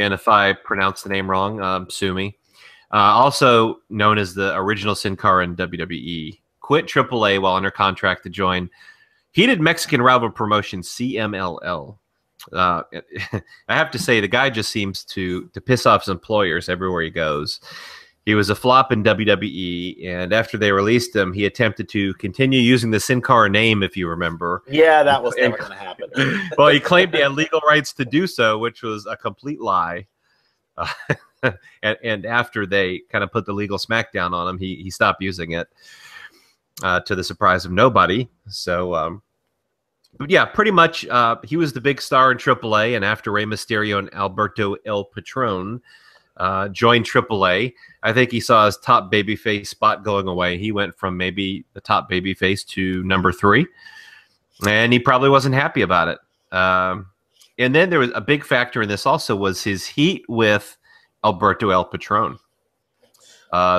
and if I pronounce the name wrong, sue me. Also known as the original Sin Cara in WWE, quit AAA while under contract to join heated Mexican rival promotion CMLL. I have to say, the guy just seems to piss off his employers everywhere he goes. He was a flop in WWE, and after they released him, he attempted to continue using the Sin Cara name, if you remember. Yeah, that was never going to happen. Well, he claimed he had legal rights to do so, which was a complete lie. And after they kind of put the legal smackdown on him, he stopped using it, to the surprise of nobody. So, but yeah, pretty much he was the big star in AAA, and after Rey Mysterio and Alberto El Patron joined AAA, I think he saw his top babyface spot going away. He went from maybe the top babyface to number 3, and he probably wasn't happy about it. And then there was a big factor in this also was his heat with Alberto El Patron.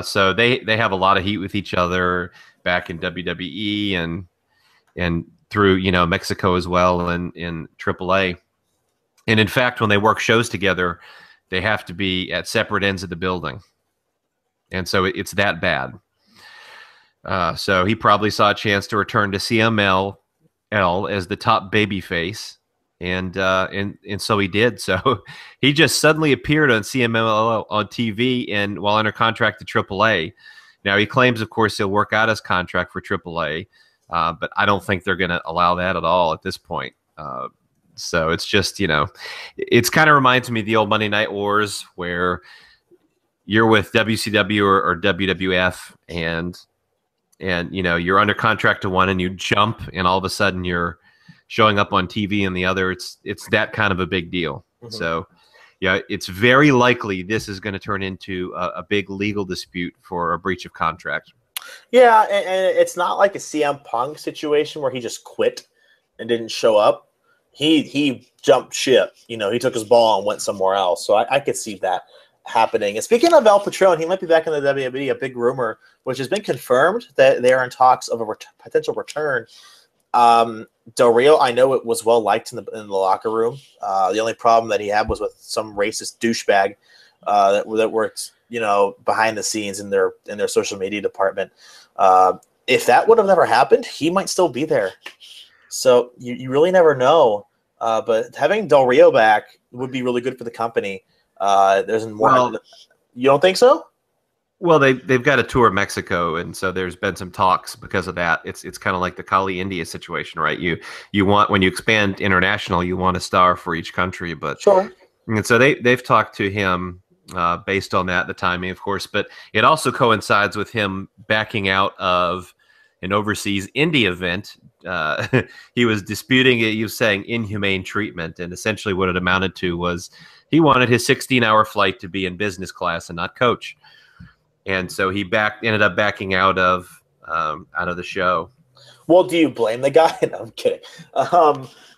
So they have a lot of heat with each other back in WWE and through Mexico as well and in AAA. And in fact, when they work shows together, they have to be at separate ends of the building. And so it's that bad. So he probably saw a chance to return to CMLL as the top babyface. And so he did. So he just suddenly appeared on CMLL on TV and while under contract to AAA. Now he claims, of course, he'll work out his contract for AAA, but I don't think they're going to allow that at all at this point. So it's just, it's kind of reminds me of the old Monday Night Wars where you're with WCW or WWF and you're under contract to one and you jump and all of a sudden you're showing up on TV and the other. It's that kind of a big deal. Mm-hmm. So yeah, it's very likely this is going to turn into a big legal dispute for a breach of contract. Yeah, and it's not like a CM Punk situation where he just quit and didn't show up. He jumped ship. He took his ball and went somewhere else. So I could see that happening. And speaking of El Patron, he might be back in the WWE. A big rumor, which has been confirmed, that they are in talks of a potential return. Del Rio, I know it was well liked in the locker room. The only problem that he had was with some racist douchebag that worked, behind the scenes in their social media department. If that would have never happened, he might still be there. So you really never know. But having Del Rio back would be really good for the company. There's more. Well, you don't think so? Well, they've got a tour of Mexico, and so there's been some talks because of that. It's kind of like the Kali India situation, right? You want, when you expand international, you want a star for each country, but sure. And so they've talked to him based on that, the timing, of course, but it also coincides with him backing out of an overseas indie event. He was disputing it. He was saying inhumane treatment, and essentially what it amounted to was he wanted his 16-hour flight to be in business class and not coach. and so he ended up backing out of the show. Well, do you blame the guy? No, I'm kidding.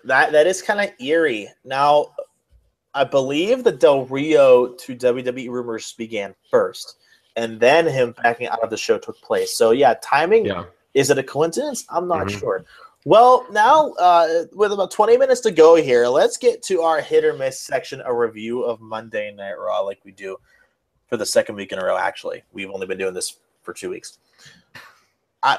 That is kind of eerie. Now, I believe the Del Rio to WWE rumors began first, and then him backing out of the show took place. So, yeah, timing. Yeah. Is it a coincidence? I'm not sure. Well, now with about 20 minutes to go here, let's get to our hit or miss section, a review of Monday Night Raw like we do for the second week in a row, actually. We've only been doing this for 2 weeks.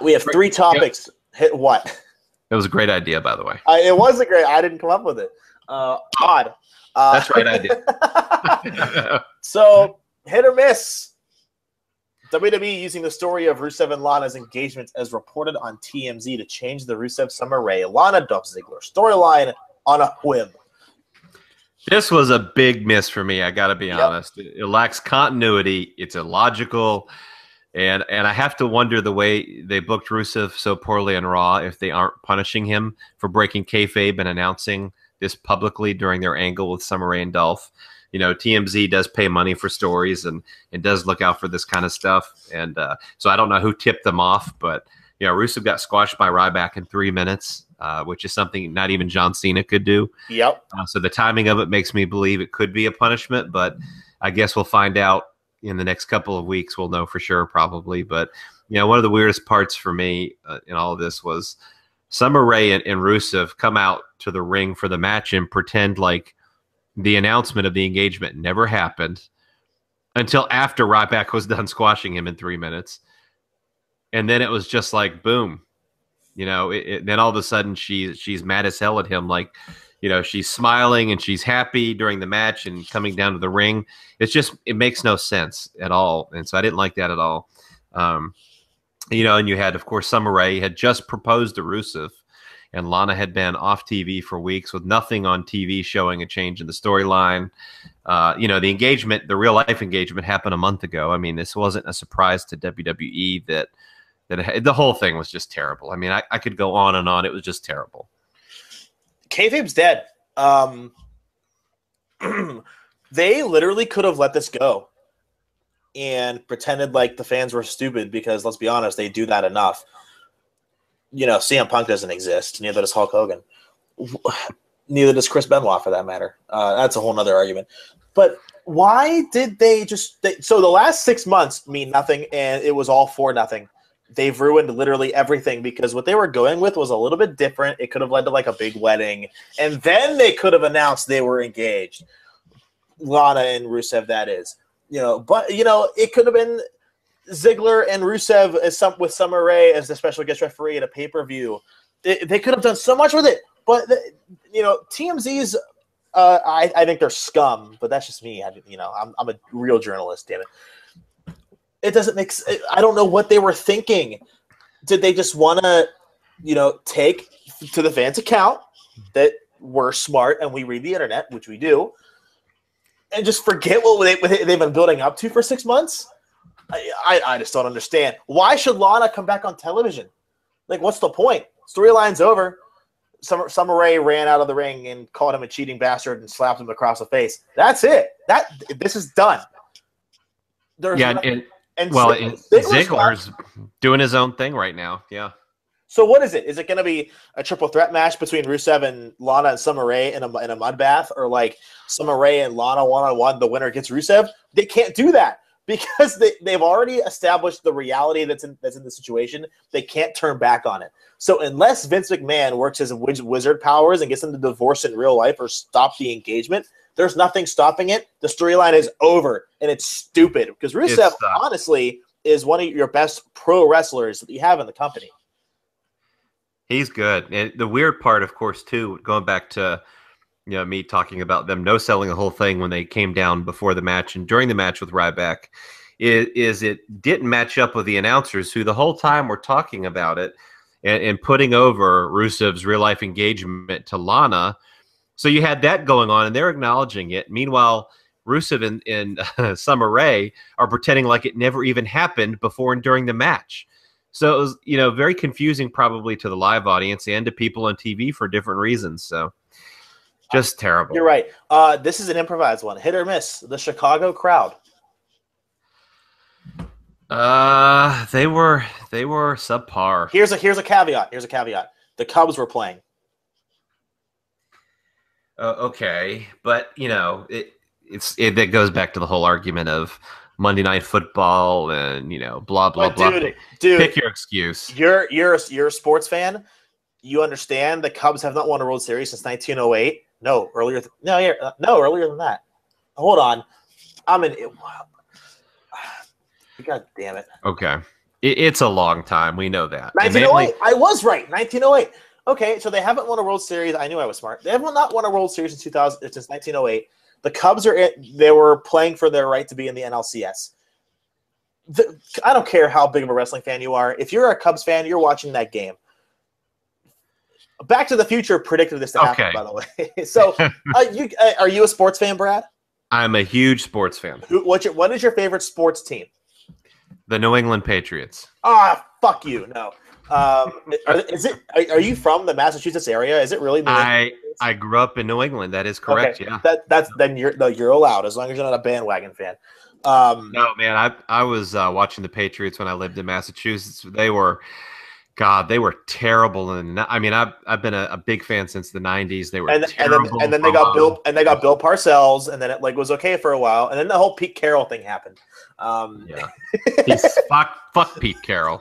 We have 3 topics. Yep. Hit what? It was a great idea, by the way. It was a great. I didn't come up with it. Odd. That's right, I did. So, hit or miss. WWE using the story of Rusev and Lana's engagement as reported on TMZ to change the Rusev Summer Rae Lana Dolph Ziggler storyline on a whim. This was a big miss for me. I got to be honest. It lacks continuity. It's illogical. And I have to wonder the way they booked Rusev so poorly on Raw if they aren't punishing him for breaking kayfabe and announcing this publicly during their angle with Summer Rae and Dolph. You know, TMZ does pay money for stories and does look out for this kind of stuff. And so I don't know who tipped them off, but, you know, Rusev got squashed by Ryback in 3 minutes, which is something not even John Cena could do. Yep. So the timing of it makes me believe it could be a punishment, but I guess we'll find out in the next couple of weeks. We'll know for sure, probably. But, you know, one of the weirdest parts for me in all of this was Summer Rae and Rusev come out to the ring for the match and pretend like the announcement of the engagement never happened until after Ryback was done squashing him in 3 minutes. And then it was just like, boom, you know, then all of a sudden she's mad as hell at him. Like, you know, she's smiling and she's happy during the match and coming down to the ring. It's just, it makes no sense at all. And so I didn't like that at all. You know, and you had, of course, Summer Rae had just proposed to Rusev, and Lana had been off TV for weeks with nothing on TV showing a change in the storyline. You know, the engagement, the real life engagement happened a month ago. I mean, this wasn't a surprise to WWE that the whole thing was just terrible. I mean, I could go on and on. It was just terrible. Kayfabe's dead. They literally could have let this go and pretended like the fans were stupid because, let's be honest, they do that enough. You know, CM Punk doesn't exist. Neither does Hulk Hogan. Neither does Chris Benoit, for that matter. That's a whole nother argument. But why did they just – so the last 6 months mean nothing, and it was all for nothing. They've ruined literally everything because what they were going with was a little bit different. It could have led to like a big wedding, and then they could have announced they were engaged. Lana and Rusev, that is. You know, but, you know, it could have been – Ziggler and Rusev with Summer Rae as the special guest referee at a pay-per-view. They could have done so much with it, but you know, TMZ's. I think they're scum, but that's just me. I'm a real journalist. Damn it! It doesn't make. I don't know what they were thinking. Did they just want to, you know, take to the fans' account that we're smart and we read the internet, which we do, and just forget what they've been building up to for 6 months? I just don't understand. Why should Lana come back on television? Like, what's the point? Storyline's over. Summer Rae ran out of the ring and called him a cheating bastard and slapped him across the face. That's it. This is done. Ziggler's doing his own thing right now. Yeah. So what is it? Is it going to be a triple threat match between Rusev and Lana and Summer Rae in a mud bath, or like Summer Rae and Lana one-on-one? The winner gets Rusev. They can't do that. Because they've already established the reality that's in the situation. They can't turn back on it. So unless Vince McMahon works his wizard powers and gets them to divorce in real life or stop the engagement, there's nothing stopping it. The storyline is over, and it's stupid. Because Rusev, honestly, is one of your best pro wrestlers that you have in the company. He's good. And the weird part, of course, too, going back to me talking about them no-selling the whole thing when they came down before the match and during the match with Ryback, is it didn't match up with the announcers who the whole time were talking about it and putting over Rusev's real-life engagement to Lana. So you had that going on, and they're acknowledging it. Meanwhile, Rusev and Summer Rae are pretending like it never even happened before and during the match. So it was, very confusing probably to the live audience and to people on TV for different reasons. So just terrible. You're right. This is an improvised one. Hit or miss. The Chicago crowd. They were subpar. Here's a caveat. The Cubs were playing. Okay, but that goes back to the whole argument of Monday Night Football and blah blah blah. Dude, pick your excuse. You're a sports fan. You understand the Cubs have not won a World Series since 1908. No, earlier than that. Hold on, God damn it. Okay, it's a long time. We know that. 1908. I was right. 1908. Okay, so they haven't won a World Series. I knew I was smart. They have not won a World Series since 1908. The Cubs they were playing for their right to be in the NLCS. I don't care how big of a wrestling fan you are. If you're a Cubs fan, you're watching that game. Back to the Future predicted this to happen, by the way. So, are you a sports fan, Brad? I'm a huge sports fan. What is your favorite sports team? The New England Patriots. Ah, fuck you. No. Are you from the Massachusetts area? Is it really New England? I grew up in New England. That is correct. Okay. Yeah. Then you're allowed as long as you're not a bandwagon fan. No, man. I was watching the Patriots when I lived in Massachusetts. They were terrible. And I mean, I've been a big fan since the '90s. They were terrible. And then they got Bill Parcells, and then it was okay for a while, and then the whole Pete Carroll thing happened. Yeah. Fuck Pete Carroll.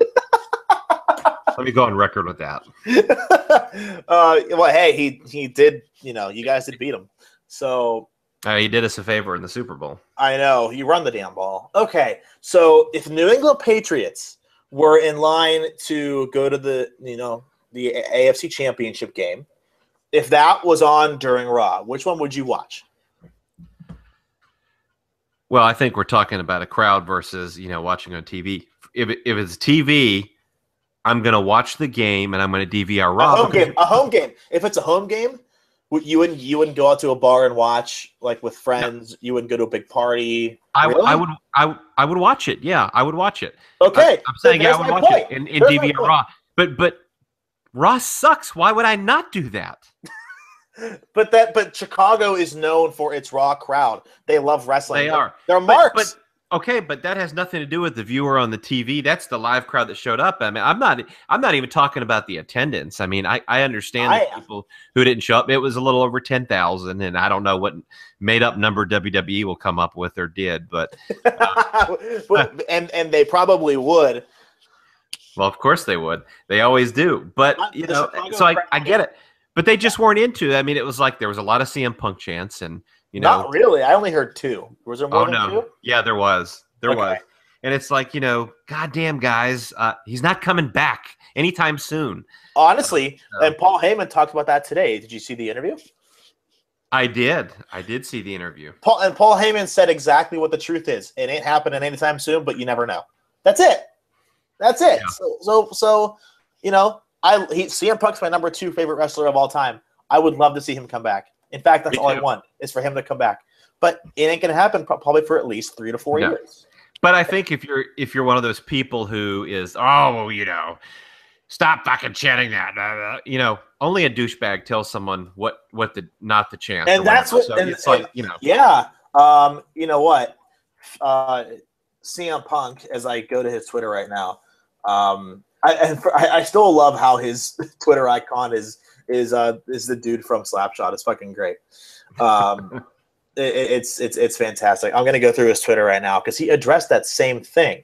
Let me go on record with that. Well, hey, he did. You guys did beat him. So he did us a favor in the Super Bowl. I know. You run the damn ball. Okay, so if New England Patriots were in line to go to the AFC Championship game, if that was on during Raw, which one would you watch? Well, I think we're talking about a crowd versus watching on TV. If it's TV, I'm going to watch the game and I'm going to DVR Raw. A home game. If it's a home game, you wouldn't go out to a bar and watch like with friends. No. You wouldn't go to a big party. Really? I would watch it. Yeah, I would watch it. Okay, I'm saying I would watch it in DVR Raw. But Raw sucks. Why would I not do that? But Chicago is known for its Raw crowd. They love wrestling. They are. They're marks. But that has nothing to do with the viewer on the TV. That's the live crowd that showed up. I mean, I'm not even talking about the attendance. I mean, I understand the people who didn't show up. It was a little over 10,000, and I don't know what made up number WWE will come up with or did, but and they probably would. Well, of course they would. They always do. But so I get it. But they just weren't into it. I mean, it was like there was a lot of CM Punk chants and. Not really. I only heard two. Was there more than two? Yeah, there was. There was. And it's like, goddamn guys, he's not coming back anytime soon. Honestly, and Paul Heyman talked about that today. Did you see the interview? I did. I did see the interview. Paul Heyman said exactly what the truth is. It ain't happening anytime soon, but you never know. That's it. That's it. Yeah. So CM Punk's my number 2 favorite wrestler of all time. I would love to see him come back. In fact, that's all I want is for him to come back. But it ain't going to happen probably for at least 3 to 4 years. But I think if you're one of those people who is, stop fucking chanting that. Only a douchebag tells someone what not to chant. And that's what. So it's like. Yeah. You know what? CM Punk, as I go to his Twitter right now, I still love how his Twitter icon is the dude from Slapshot. It's fucking great. It's fantastic. I'm gonna go through his Twitter right now because he addressed that same thing.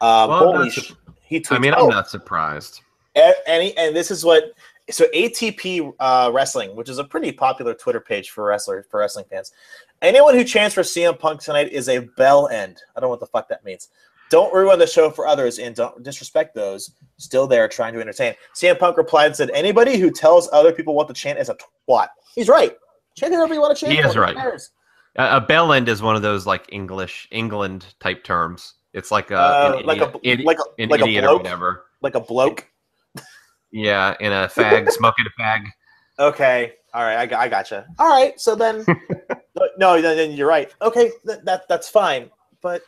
I'm not surprised. And this is what ATP Wrestling, which is a pretty popular Twitter page for wrestling fans. Anyone who chants for CM Punk tonight is a bell end. I don't know what the fuck that means. Don't ruin the show for others and don't disrespect those still there trying to entertain. CM Punk replied and said, anybody who tells other people what to chant is a twat. He's right. Chant whatever you want to chant. He is right. A bell end is one of those like England type terms. It's like an idiot or whatever. Like a bloke. Yeah, in a fag, smoking a fag. Okay. All right. I gotcha. All right. So then, no, then you're right. Okay. That's fine. But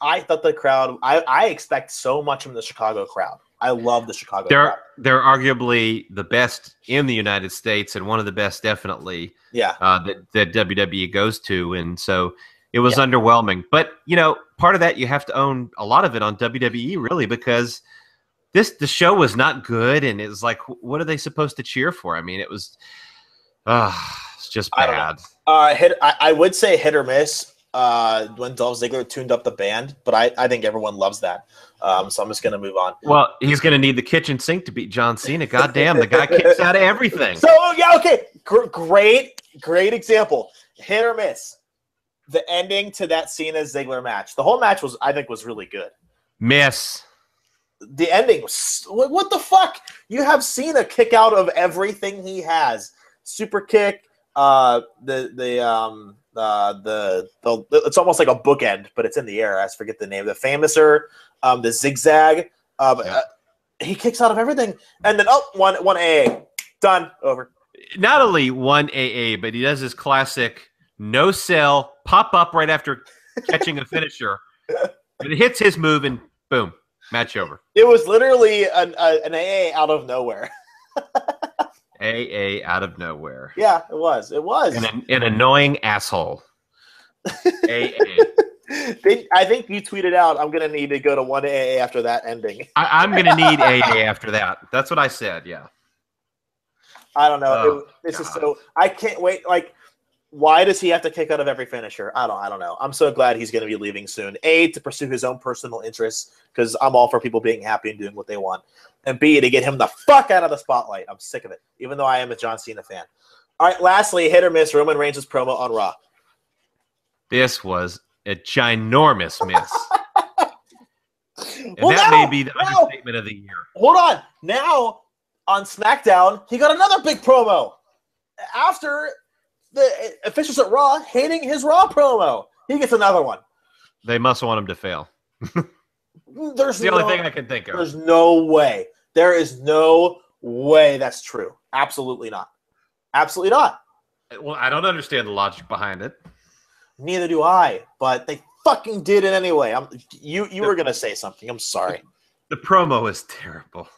I thought the crowd, I expect so much from the Chicago crowd. I love the Chicago crowd. They're arguably the best in the United States and one of the best definitely that WWE goes to. And so it was underwhelming. But, part of that you have to own a lot of it on WWE, really, because the show was not good, and it was like, what are they supposed to cheer for? I mean, it was it's just bad. I would say hit or miss when Dolph Ziggler tuned up the band, but I think everyone loves that. So I'm just going to move on. Well, he's going to need the kitchen sink to beat John Cena. Goddamn, the guy kicks out of everything. So, yeah, okay. Great example. Hit or miss. The ending to that Cena-Ziggler match. The whole match I think was really good. Miss. The ending was, what the fuck? You have Cena kick out of everything he has. Super kick, it's almost like a bookend, but it's in the air. I forget the name. The famouser, the zigzag. He kicks out of everything, and then one AA, done, over. Not only one AA, but he does his classic no sell, pop up right after catching a finisher. It hits his move, and boom, match over. It was literally an AA out of nowhere. AA out of nowhere. Yeah, it was. It was an annoying asshole. AA. I think you tweeted out, I'm going to need to go to one AA after that ending. I'm going to need AA after that. That's what I said, yeah. I don't know. This is so – I can't wait. Like, why does he have to kick out of every finisher? I don't know. I'm so glad he's going to be leaving soon. A, to pursue his own personal interests, because I'm all for people being happy and doing what they want. And B, to get him the fuck out of the spotlight. I'm sick of it, even though I am a John Cena fan. All right, lastly, hit or miss, Roman Reigns' promo on Raw. This was a ginormous miss. And that may be the understatement of the year. Hold on. Now, on SmackDown, he got another big promo. After the officials at Raw hating his Raw promo, he gets another one. They must want him to fail. There's the only thing I can think of. There's no way. There is no way that's true. Absolutely not. Absolutely not. Well, I don't understand the logic behind it. Neither do I, but they fucking did it anyway. You were going to say something. I'm sorry. The promo is terrible.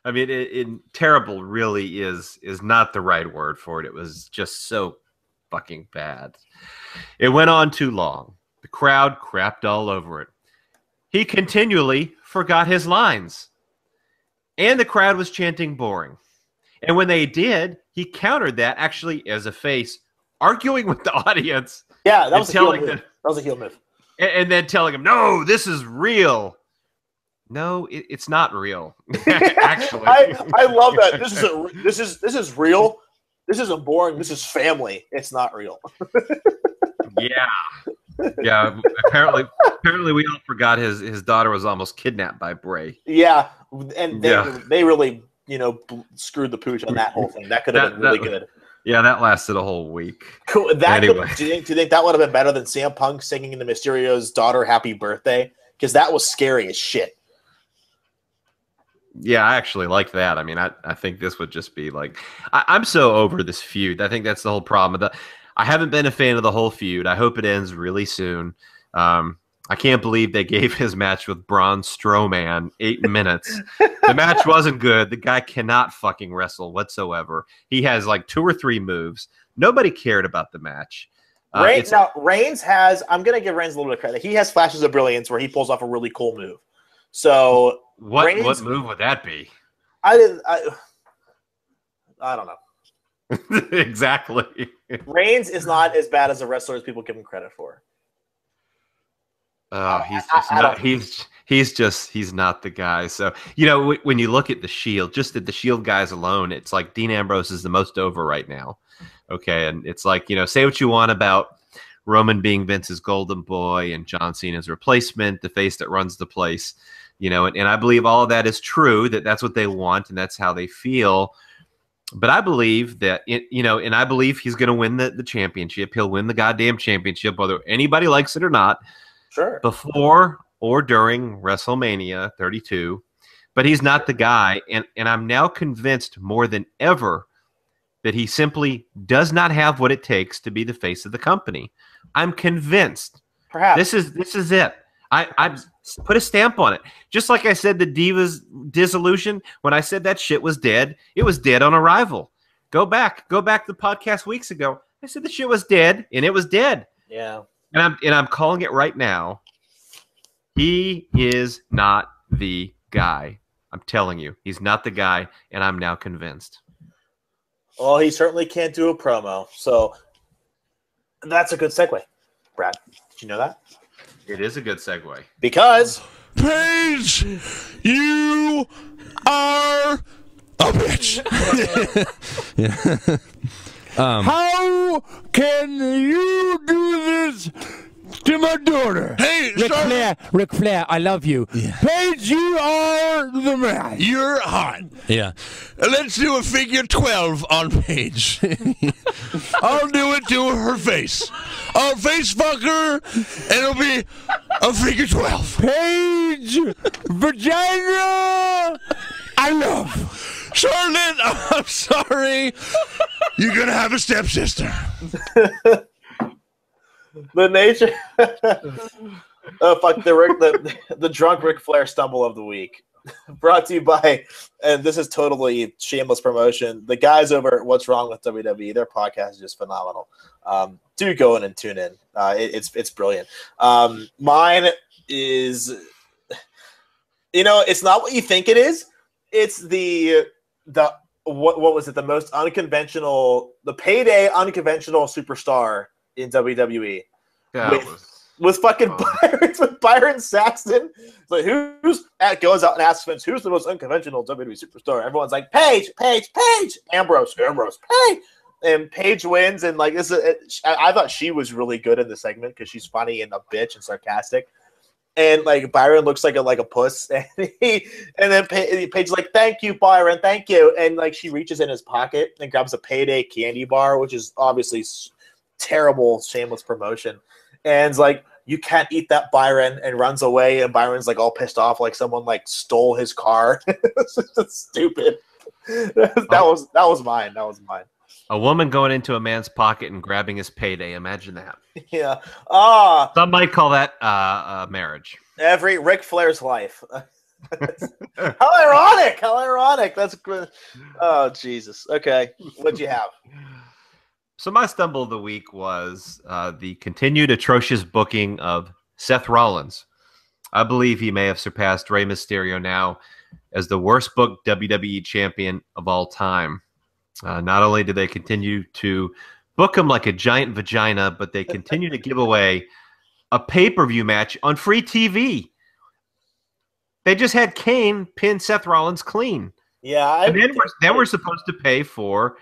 I mean, terrible really is not the right word for it. It was just so fucking bad. It went on too long. The crowd crapped all over it. He continually forgot his lines. And the crowd was chanting boring. And when they did, he countered that actually as a face, arguing with the audience. Yeah, that was a heel move. That was a heel move. And then telling him, no, this is real. No, it's not real. Actually. I love that. This is real. This isn't boring. This is family. It's not real. Yeah, apparently we all forgot his daughter was almost kidnapped by Bray. Yeah, and they really, screwed the pooch on that whole thing. That could have been really good. Yeah, that lasted a whole week. Cool. Do you think that would have been better than CM Punk singing the Mysterio's daughter happy birthday? Because that was scary as shit. Yeah, I actually like that. I mean, I think this would just be like, I'm so over this feud. I think that's the whole problem. I haven't been a fan of the whole feud. I hope it ends really soon. I can't believe they gave his match with Braun Strowman 8 minutes. The match wasn't good. The guy cannot fucking wrestle whatsoever. He has like 2 or 3 moves. Nobody cared about the match. Reigns has, I'm going to give Reigns a little bit of credit. He has flashes of brilliance where he pulls off a really cool move. So what move would that be? I don't know. Exactly. Reigns is not as bad as a wrestler as people give him credit for. He's not the guy. So, when you look at the Shield, just at the Shield guys alone, it's like Dean Ambrose is the most over right now. Okay. And it's like, say what you want about Roman being Vince's golden boy and John Cena's replacement, the face that runs the place, and I believe all of that is true, that's what they want and that's how they feel. But I believe that, and I believe he's going to win the championship. He'll win the goddamn championship, whether anybody likes it or not. Sure. Before or during WrestleMania 32. But he's not the guy. And I'm now convinced more than ever that he simply does not have what it takes to be the face of the company. I'm convinced. Perhaps. This is it. I put a stamp on it. Just like I said, the Divas dissolution, when I said that shit was dead, it was dead on arrival. Go back the podcast weeks ago. I said the shit was dead, and it was dead. Yeah. And I'm calling it right now. He is not the guy. I'm telling you, he's not the guy, and I'm now convinced. Well, he certainly can't do a promo, so that's a good segue. Brad, did you know that? It is a good segue. Because Paige, you are a bitch. How can you do this to my daughter? Hey, Ric Flair, I love you. Yeah. Paige, you are the man. you're hot. Yeah. Let's do a figure 12 on Paige. I'll do it to her face. I'll face fuck her, and it'll be a figure 12. Paige, vagina, I love. Charlotte, I'm sorry. You're going to have a stepsister. the nature. Oh fuck! The drunk Ric Flair stumble of the week, brought to you by, and this is totally shameless promotion. The guys over at What's Wrong with WWE, their podcast is just phenomenal. Do go in and tune in. It's brilliant. Mine is, it's not what you think it is. It's the what was it? The most unconventional, the payday unconventional superstar in WWE. With fucking Byron Saxton. It's like, goes out and asks Vince, who's the most unconventional WWE superstar? Everyone's like, Paige, Ambrose, Paige. And Paige wins, and like I thought she was really good in the segment because she's funny and a bitch and sarcastic. And like Byron looks like a puss, and then Paige's like, "Thank you, Byron, thank you." And like she reaches in his pocket and grabs a payday candy bar, which is obviously terrible, shameless promotion. And it's like, "You can't eat that, Byron," and runs away. And Byron's like all pissed off, like someone like stole his car. It's just stupid. That was mine. A woman going into a man's pocket and grabbing his payday. Imagine that. Yeah. Some might call that marriage. Every Ric Flair's life. How ironic. That's good. Oh, Jesus. Okay. What'd you have? So my stumble of the week was the continued atrocious booking of Seth Rollins. I believe he may have surpassed Rey Mysterio now as the worst booked WWE champion of all time. Not only do they continue to book him like a giant vagina, but they continue to give away a pay-per-view match on free TV. They just had Kane pin Seth Rollins clean. Yeah. And then we're supposed to pay for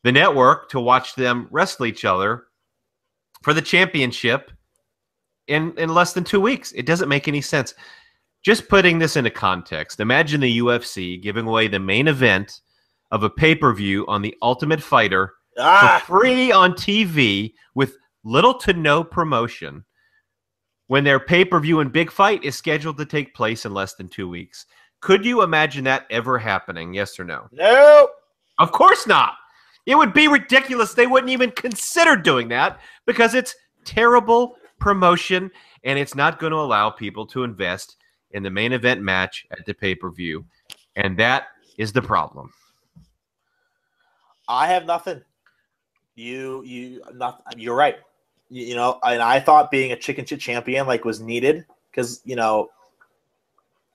the network to watch them wrestle each other for the championship in less than 2 weeks. It doesn't make any sense. Just putting this into context, imagine the UFC giving away the main event of a pay-per-view on The Ultimate Fighter for free on TV with little to no promotion when their pay-per-view and big fight is scheduled to take place in less than 2 weeks. Could you imagine that ever happening? Yes or no? Nope. Of course not. It would be ridiculous. They wouldn't even consider doing that because it's terrible promotion and it's not going to allow people to invest in the main event match at the pay-per-view. And that is the problem. I have nothing. You're right. And I thought being a chicken shit champion was needed because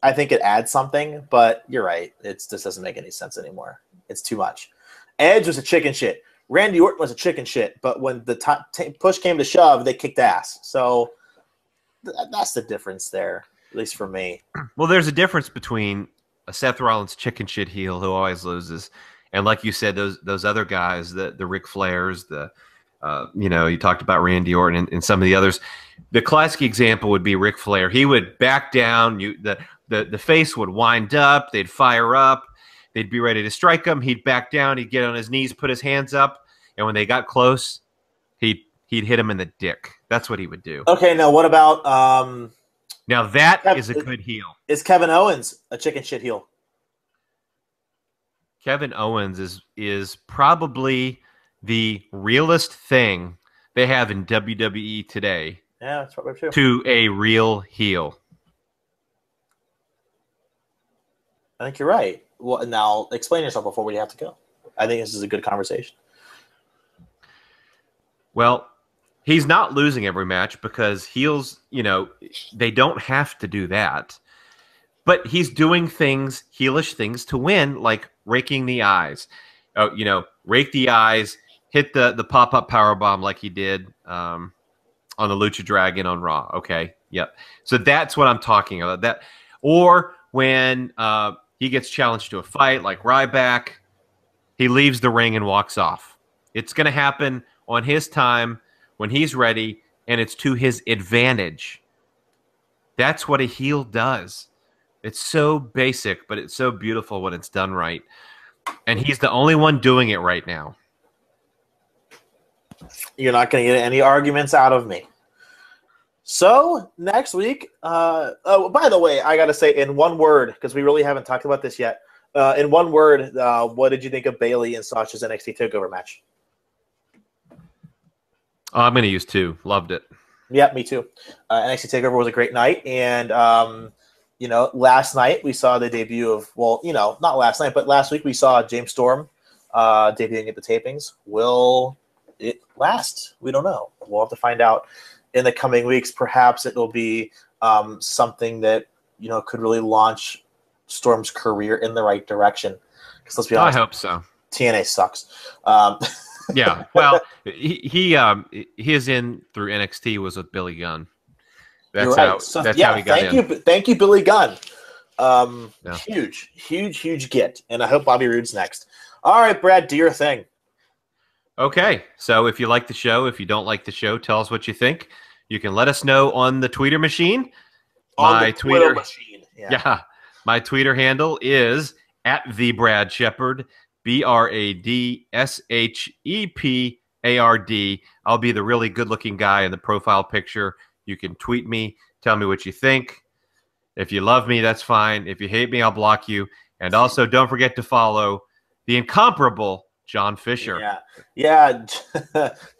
I think it adds something. But you're right. This doesn't make any sense anymore. It's too much. Edge was a chicken shit. Randy Orton was a chicken shit. But when the push came to shove, they kicked ass. So that's the difference there, at least for me. Well, there's a difference between a Seth Rollins chicken shit heel who always loses. And like you said, those other guys, the Ric Flairs, you talked about Randy Orton and some of the others. The classic example would be Ric Flair. He would back down. The face would wind up. They'd fire up. They'd be ready to strike him. He'd back down. He'd get on his knees, put his hands up, and when they got close, he'd hit him in the dick. That's what he would do. Okay, now what about now that is a good heel. Is Kevin Owens a chicken shit heel? Kevin Owens is probably the realest thing they have in WWE today. Yeah, that's probably true. To a real heel. I think you're right. Well, now explain yourself before we have to go. I think this is a good conversation. Well, He's not losing every match because heels, they don't have to do that. But he's doing things, heelish things to win, like raking the eyes. Rake the eyes, hit the pop-up powerbomb like he did on the Lucha Dragon on Raw. Okay, yep. So that's what I'm talking about. That, or when he gets challenged to a fight, like Ryback, he leaves the ring and walks off. It's going to happen on his time when he's ready, and it's to his advantage. That's what a heel does. It's so basic, but it's so beautiful when it's done right. And he's the only one doing it right now. You're not going to get any arguments out of me. So, next week, by the way, I got to say in one word, because we really haven't talked about this yet. In one word, what did you think of Bayley and Sasha's NXT TakeOver match? I'm going to use 2. Loved it. Yeah, me too. NXT TakeOver was a great night. And, last night we saw the debut of, not last night, but last week we saw James Storm debuting at the tapings. Will it last? We don't know. We'll have to find out in the coming weeks. Perhaps it will be something that, could really launch Storm's career in the right direction. Because let's be honest, I hope so. TNA sucks. Yeah, well, his in through NXT was with Billy Gunn. That's right. how he got in. Thank you, Billy Gunn. Yeah. Huge get. And I hope Bobby Roode's next. All right, Brad, do your thing. Okay, so if you like the show, if you don't like the show, tell us what you think. You can let us know on the Twitter machine. My Twitter machine. Yeah, my Twitter handle is @TheBradShepard. BradShepard. I'll be the really good-looking guy in the profile picture. You can tweet me. Tell me what you think. If you love me, that's fine. If you hate me, I'll block you. And also, don't forget to follow the incomparable Jon Fisher. Yeah.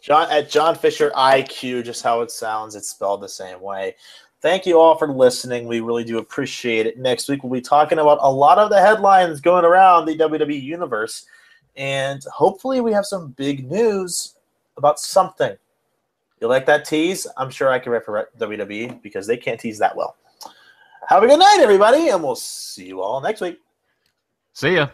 Jon Fisher IQ, just how it sounds. It's spelled the same way. Thank you all for listening. We really do appreciate it. Next week, we'll be talking about a lot of the headlines going around the WWE Universe. And hopefully we have some big news about something. You like that tease? I'm sure I can represent WWE because they can't tease that well. Have a good night, everybody, and we'll see you all next week. See ya.